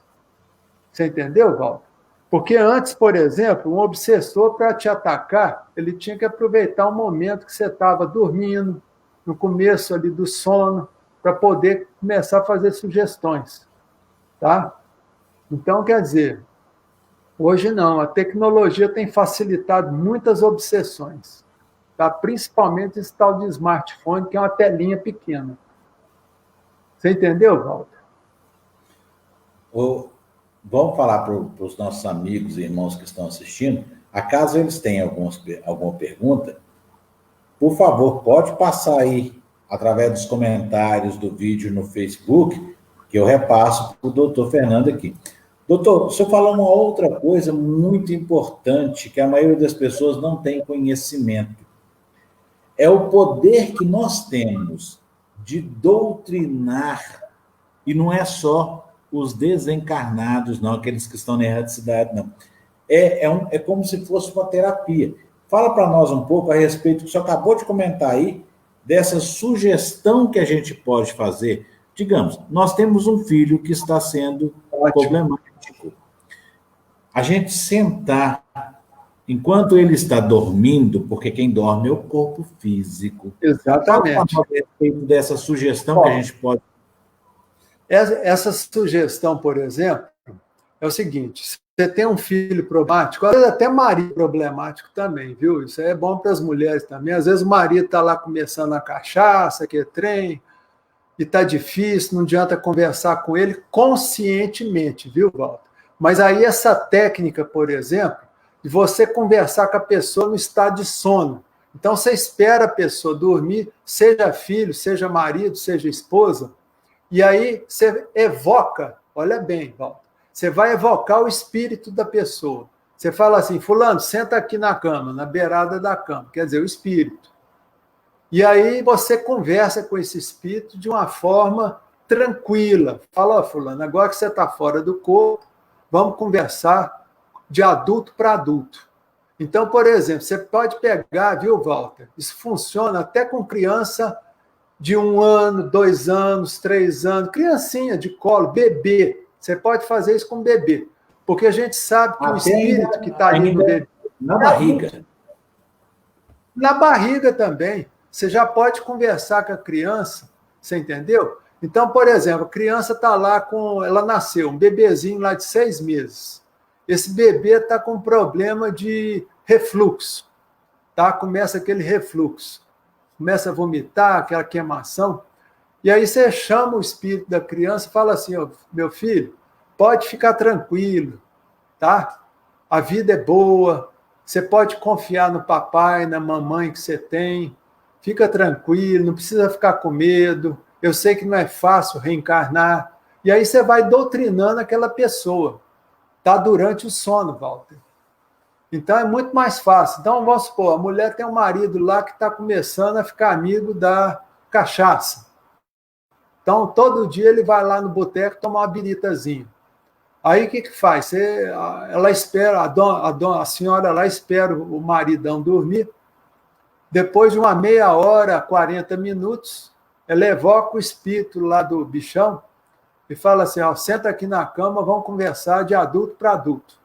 Você entendeu, Walter? Porque antes, por exemplo, um obsessor, para te atacar, ele tinha que aproveitar o momento que você estava dormindo, no começo ali do sono, para poder começar a fazer sugestões. Tá? Então, quer dizer, hoje não, a tecnologia tem facilitado muitas obsessões, tá? Principalmente esse tal de smartphone, que é uma telinha pequena. Você entendeu, Walter? Vamos falar para os nossos amigos e irmãos que estão assistindo, acaso eles tenham alguma pergunta, por favor, pode passar aí, através dos comentários do vídeo no Facebook, que eu repasso para o doutor Fernando aqui. Doutor, o senhor falou uma outra coisa muito importante, que a maioria das pessoas não tem conhecimento. É o poder que nós temos de doutrinar, e não é só os desencarnados, não, aqueles que estão na erradicidade, não. É como se fosse uma terapia. Fala para nós um pouco a respeito do que o senhor acabou de comentar aí, dessa sugestão que a gente pode fazer. Digamos, nós temos um filho que está sendo problemático. A gente sentar, enquanto ele está dormindo, porque quem dorme é o corpo físico. Exatamente. Fala a respeito dessa sugestão que a gente pode. Essa sugestão, por exemplo, é o seguinte: você tem um filho problemático, às vezes até marido problemático também, viu? Isso é bom para as mulheres também. Às vezes o marido está lá começando a cachaça, que é trem, e está difícil, não adianta conversar com ele conscientemente, viu, Walter? Mas aí essa técnica, por exemplo, de você conversar com a pessoa no estado de sono. Então você espera a pessoa dormir, seja filho, seja marido, seja esposa, e aí você evoca, olha bem, Walter, você vai evocar o espírito da pessoa. Você fala assim: fulano, senta aqui na cama, na beirada da cama, quer dizer, o espírito. E aí você conversa com esse espírito de uma forma tranquila. Fala: ó, fulano, agora que você está fora do corpo, vamos conversar de adulto para adulto. Então, por exemplo, você pode pegar, viu, Walter? Isso funciona até com criança de 1 ano, 2 anos, 3 anos, criancinha de colo, bebê. Você pode fazer isso com bebê, porque a gente sabe que o espírito que está ali no bebê... Na barriga. Na barriga também. Você já pode conversar com a criança, você entendeu? Então, por exemplo, a criança está lá ela nasceu, um bebezinho lá de 6 meses. Esse bebê está com problema de refluxo, tá? Começa aquele refluxo. Começa a vomitar, aquela queimação. E aí você chama o espírito da criança e fala assim, ó, meu filho, pode ficar tranquilo, tá? A vida é boa, você pode confiar no papai, na mamãe que você tem, fica tranquilo, não precisa ficar com medo, eu sei que não é fácil reencarnar. E aí você vai doutrinando aquela pessoa, tá? Durante o sono, Walter. Então é muito mais fácil. Então vamos supor, a mulher tem um marido lá que está começando a ficar amigo da cachaça. Então todo dia ele vai lá no boteco tomar uma biritazinha. Aí o que faz? Ela espera, a senhora lá espera o maridão dormir. Depois de uma meia hora, 40 minutos, ela evoca o espírito lá do bichão e fala assim, ó, senta aqui na cama, vamos conversar de adulto para adulto.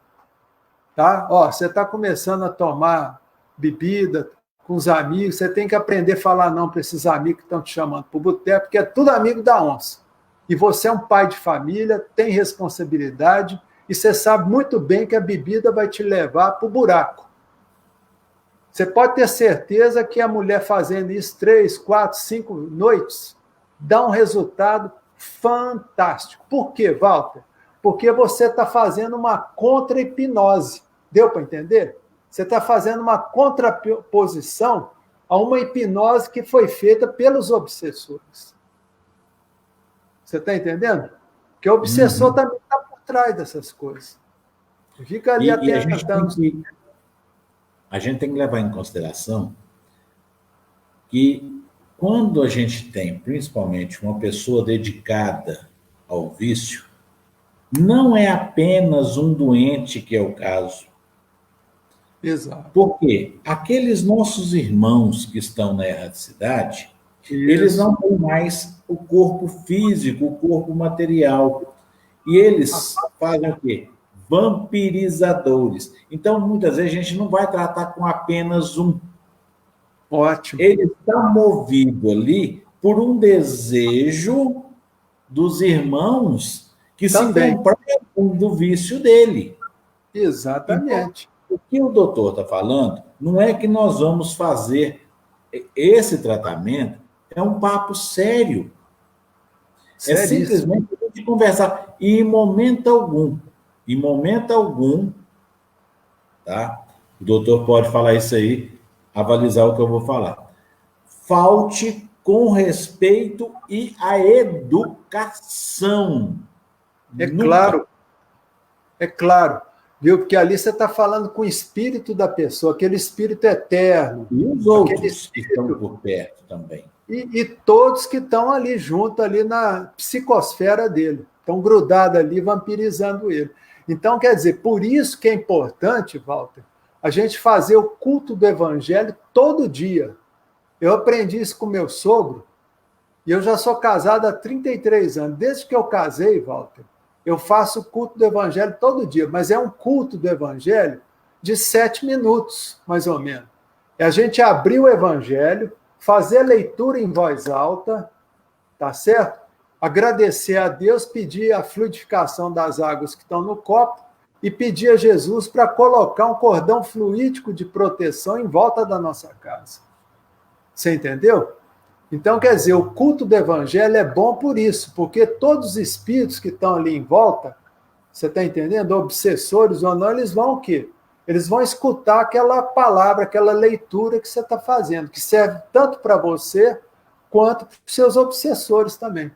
Tá? Ó, você está começando a tomar bebida com os amigos, você tem que aprender a falar não para esses amigos que estão te chamando para o boteco, porque é tudo amigo da onça. E você é um pai de família, tem responsabilidade, e você sabe muito bem que a bebida vai te levar para o buraco. Você pode ter certeza que a mulher fazendo isso 3, 4, 5 noites dá um resultado fantástico. Por quê, Walter? Porque você está fazendo uma contra-hipnose. Deu para entender? Você está fazendo uma contraposição a uma hipnose que foi feita pelos obsessores. Você está entendendo? Porque o obsessor também está por trás dessas coisas. Fica ali atentando. A gente tem que levar em consideração que quando a gente tem, principalmente, uma pessoa dedicada ao vício, não é apenas um doente que é o caso. Exato. Porque aqueles nossos irmãos que estão na erraticidade, eles não têm mais o corpo físico, o corpo material. E eles fazem o quê? Vampirizadores. Então, muitas vezes, a gente não vai tratar com apenas um. Ótimo. Ele está movido ali por um desejo dos irmãos que também se compraram do vício dele. Exatamente. Então, o que o doutor está falando não é que nós vamos fazer esse tratamento, é um papo sério. É simplesmente a gente conversar. E em momento algum, tá? O doutor pode falar isso aí, avalizar o que eu vou falar. Falte com respeito e a educação. É claro, viu? Porque ali você está falando com o espírito da pessoa, aquele espírito eterno. E os outros que estão por perto também. E todos que estão ali junto, ali na psicosfera dele, estão grudados ali, vampirizando ele. Então, quer dizer, por isso que é importante, Walter, a gente fazer o culto do evangelho todo dia. Eu aprendi isso com meu sogro, e eu já sou casado há 33 anos. Desde que eu casei, Walter, eu faço o culto do evangelho todo dia, mas é um culto do evangelho de 7 minutos, mais ou menos. É a gente abrir o evangelho, fazer a leitura em voz alta, tá certo? Agradecer a Deus, pedir a fluidificação das águas que estão no copo e pedir a Jesus para colocar um cordão fluídico de proteção em volta da nossa casa. Você entendeu? Então, quer dizer, o culto do evangelho é bom por isso, porque todos os espíritos que estão ali em volta, você está entendendo? Obsessores ou não, eles vão o quê? Eles vão escutar aquela palavra, aquela leitura que você está fazendo, que serve tanto para você quanto para os seus obsessores também.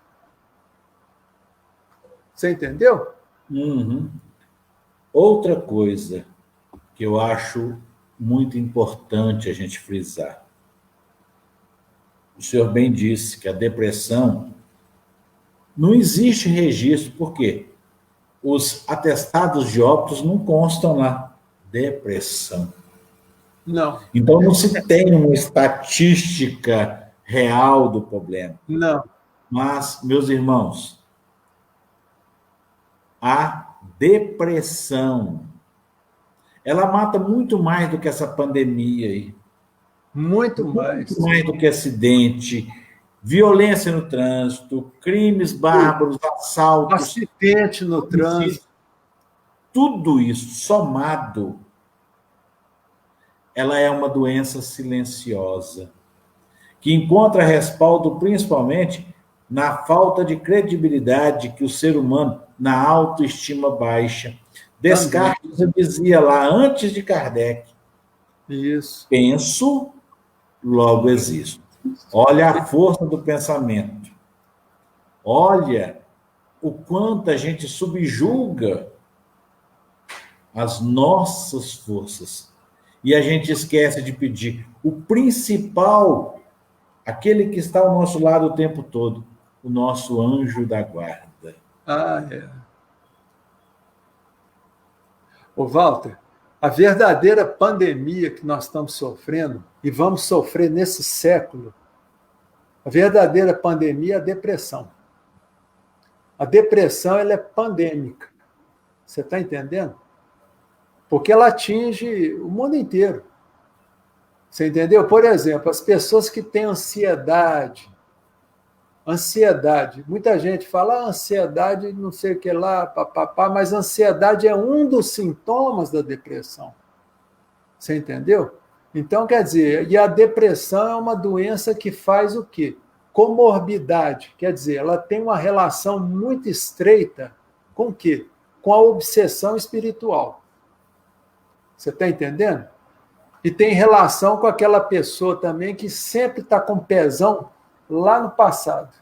Você entendeu? Uhum. Outra coisa que eu acho muito importante a gente frisar. O senhor bem disse que a depressão não existe registro, por quê? Os atestados de óbitos não constam lá. Depressão. Não. Então, não se tem uma estatística real do problema. Não. Mas, meus irmãos, a depressão, ela mata muito mais do que essa pandemia aí. Muito mais. Muito mais do que acidente, violência no trânsito, crimes bárbaros, assaltos. Acidente no trânsito. Tudo isso somado, ela é uma doença silenciosa, que encontra respaldo principalmente na falta de credibilidade que o ser humano, na autoestima baixa. Descartes dizia lá, antes de Kardec, Isso. penso, logo existo. Olha a força do pensamento. Olha o quanto a gente subjuga as nossas forças. E a gente esquece de pedir o principal, aquele que está ao nosso lado o tempo todo, o nosso anjo da guarda. Ah, é. Ô, Walter, a verdadeira pandemia que nós estamos sofrendo, e vamos sofrer nesse século, a verdadeira pandemia é a depressão. A depressão, ela é pandêmica. Você está entendendo? Porque ela atinge o mundo inteiro. Você entendeu? Por exemplo, as pessoas que têm ansiedade, muita gente fala ansiedade, não sei o que lá, papapá, mas ansiedade é um dos sintomas da depressão. Você entendeu? Então, quer dizer, e a depressão é uma doença que faz o quê? Comorbidade, quer dizer, ela tem uma relação muito estreita com o quê? Com a obsessão espiritual. Você está entendendo? E tem relação com aquela pessoa também que sempre está com pezão lá no passado.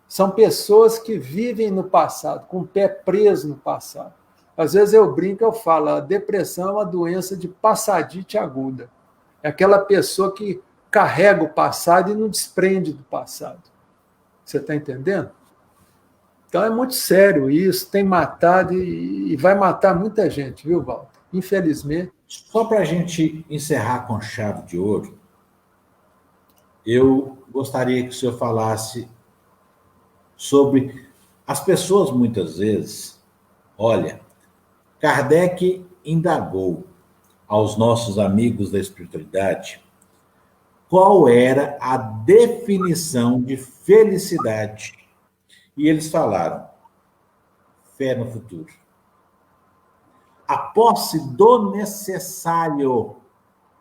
São pessoas que vivem no passado, com o pé preso no passado. Às vezes eu brinco, eu falo, a depressão é uma doença de passadite aguda. É aquela pessoa que carrega o passado e não desprende do passado. Você está entendendo? Então é muito sério isso, tem matado e vai matar muita gente, viu, Walter? Infelizmente. Só para a gente encerrar com chave de ouro, eu gostaria que o senhor falasse sobre as pessoas, muitas vezes. Olha, Kardec indagou aos nossos amigos da espiritualidade qual era a definição de felicidade. E eles falaram: fé no futuro. A posse do necessário.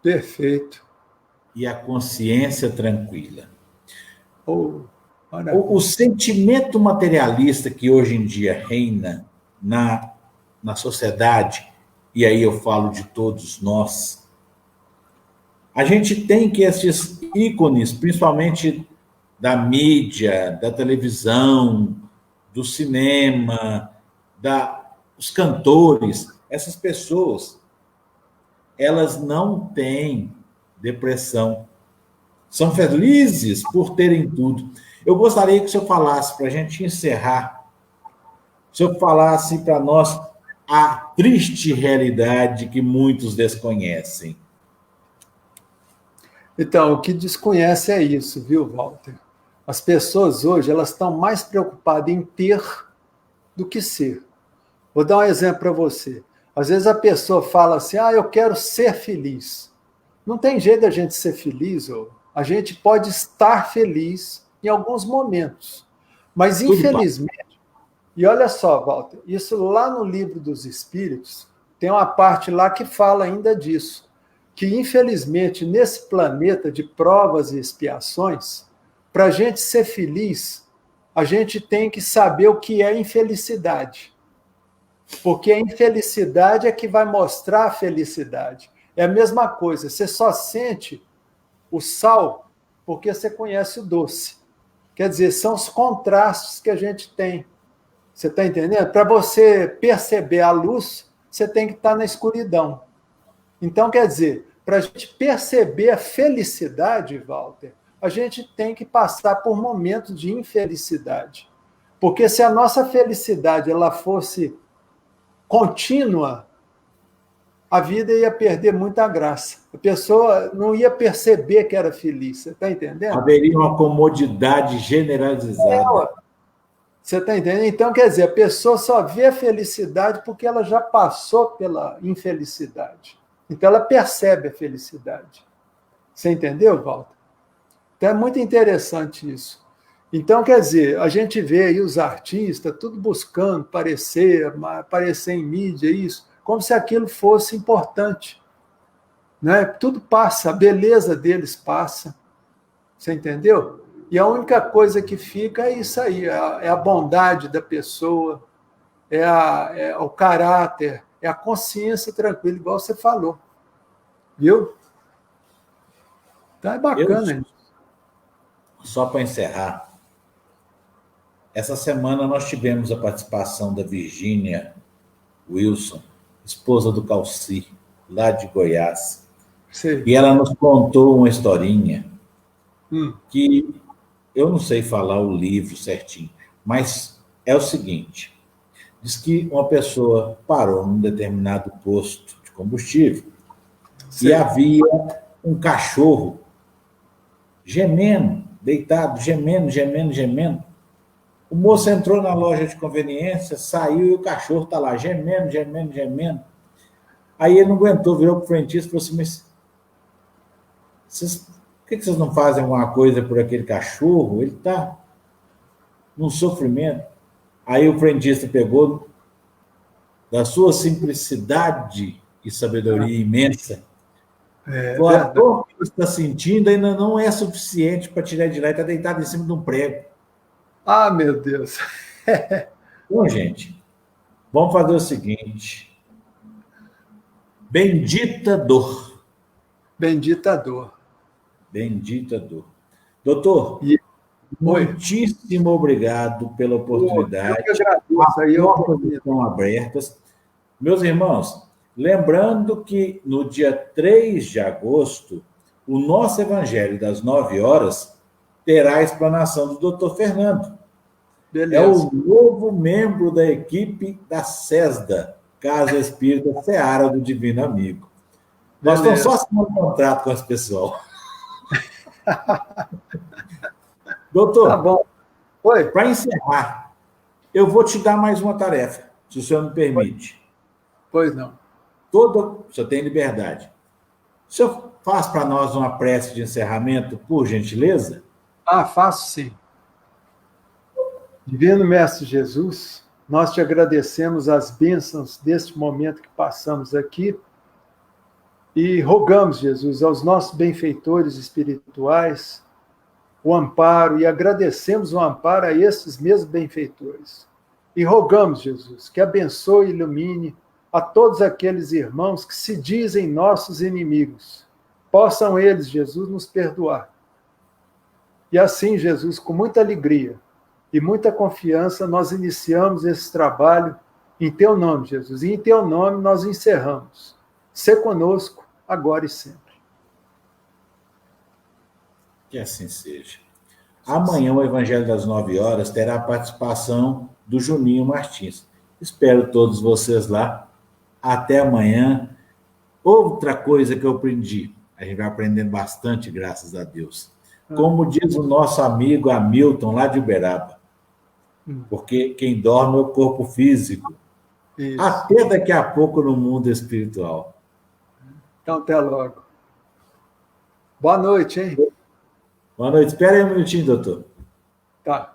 Perfeito. E a consciência tranquila. Oh, o sentimento materialista que hoje em dia reina na sociedade, e aí eu falo de todos nós, a gente tem que esses ícones, principalmente da mídia, da televisão, do cinema, dos cantores, essas pessoas, elas não têm depressão. São felizes por terem tudo. Eu gostaria que o senhor falasse, para a gente encerrar, o senhor falasse para nós a triste realidade que muitos desconhecem. Então, o que desconhece é isso, viu, Walter? As pessoas hoje, elas estão mais preocupadas em ter do que ser. Vou dar um exemplo para você. Às vezes a pessoa fala assim, eu quero ser feliz. Não tem jeito da gente ser feliz, a gente pode estar feliz em alguns momentos. Mas, infelizmente, e olha só, Walter, isso lá no Livro dos Espíritos, tem uma parte lá que fala ainda disso, que, infelizmente, nesse planeta de provas e expiações, para a gente ser feliz, a gente tem que saber o que é infelicidade. Porque a infelicidade é que vai mostrar a felicidade. É a mesma coisa, você só sente o sal porque você conhece o doce. Quer dizer, são os contrastes que a gente tem. Você está entendendo? Para você perceber a luz, você tem que estar na escuridão. Então, quer dizer, para a gente perceber a felicidade, Walter, a gente tem que passar por momentos de infelicidade. Porque se a nossa felicidade ela fosse contínua, a vida ia perder muita graça. A pessoa não ia perceber que era feliz. Você está entendendo? Haveria uma comodidade generalizada. Você está entendendo? Então, quer dizer, a pessoa só vê a felicidade porque ela já passou pela infelicidade. Então, ela percebe a felicidade. Você entendeu, Walter? Então, é muito interessante isso. Então, quer dizer, a gente vê aí os artistas tudo buscando aparecer em mídia, isso, como se aquilo fosse importante. Né? Tudo passa, a beleza deles passa. Você entendeu? E a única coisa que fica é isso aí, é a bondade da pessoa, é o caráter, é a consciência tranquila, igual você falou. Viu? Então é bacana. Eu, só para encerrar, essa semana nós tivemos a participação da Virgínia Wilson, esposa do Calci, lá de Goiás. Sei. E ela nos contou uma historinha que eu não sei falar o livro certinho, mas é o seguinte: diz que uma pessoa parou num determinado posto de combustível e havia um cachorro gemendo, deitado, gemendo. O moço entrou na loja de conveniência, saiu e o cachorro está lá, gemendo. Aí ele não aguentou, virou para o frentista e falou assim: mas por que vocês não fazem alguma coisa por aquele cachorro? Ele está num sofrimento. Aí o frentista pegou, da sua simplicidade e sabedoria imensa, a dor que você está sentindo ainda não é suficiente para tirar de lá, está deitado em cima de um prego. Ah, meu Deus! Bom, gente, vamos fazer o seguinte: bendita dor. Bendita dor. Bendita dor. Doutor, muitíssimo obrigado pela oportunidade. Eu que agradeço. Aí As portas estão abertas. Meus irmãos, lembrando que no dia 3 de agosto, o nosso Evangelho das 9 horas terá a explanação do doutor Fernando. Beleza. É o novo membro da equipe da CESDA, Casa Espírita Seara do Divino Amigo. Nós estamos só assinando um contrato com esse pessoal. Doutor, tá bom. Oi. Para encerrar, eu vou te dar mais uma tarefa, se o senhor me permite. Pois não. O senhor tem liberdade. O senhor faz para nós uma prece de encerramento, por gentileza? Faço sim. Divino Mestre Jesus, nós te agradecemos as bênçãos deste momento que passamos aqui e rogamos, Jesus, aos nossos benfeitores espirituais o amparo e agradecemos o amparo a esses mesmos benfeitores. E rogamos, Jesus, que abençoe e ilumine a todos aqueles irmãos que se dizem nossos inimigos. Possam eles, Jesus, nos perdoar. E assim, Jesus, com muita alegria e muita confiança, nós iniciamos esse trabalho em Teu nome, Jesus. E em Teu nome nós encerramos. Sê conosco, agora e sempre. Que assim seja. Amanhã, o Evangelho das 9 horas terá a participação do Juninho Martins. Espero todos vocês lá. Até amanhã. Outra coisa que eu aprendi, a gente vai aprendendo bastante, graças a Deus. Como diz o nosso amigo Hamilton, lá de Uberaba, porque quem dorme é o corpo físico. Isso. Até daqui a pouco no mundo espiritual. Então, até logo. Boa noite, hein? Boa noite. Espera aí um minutinho, doutor. Tá.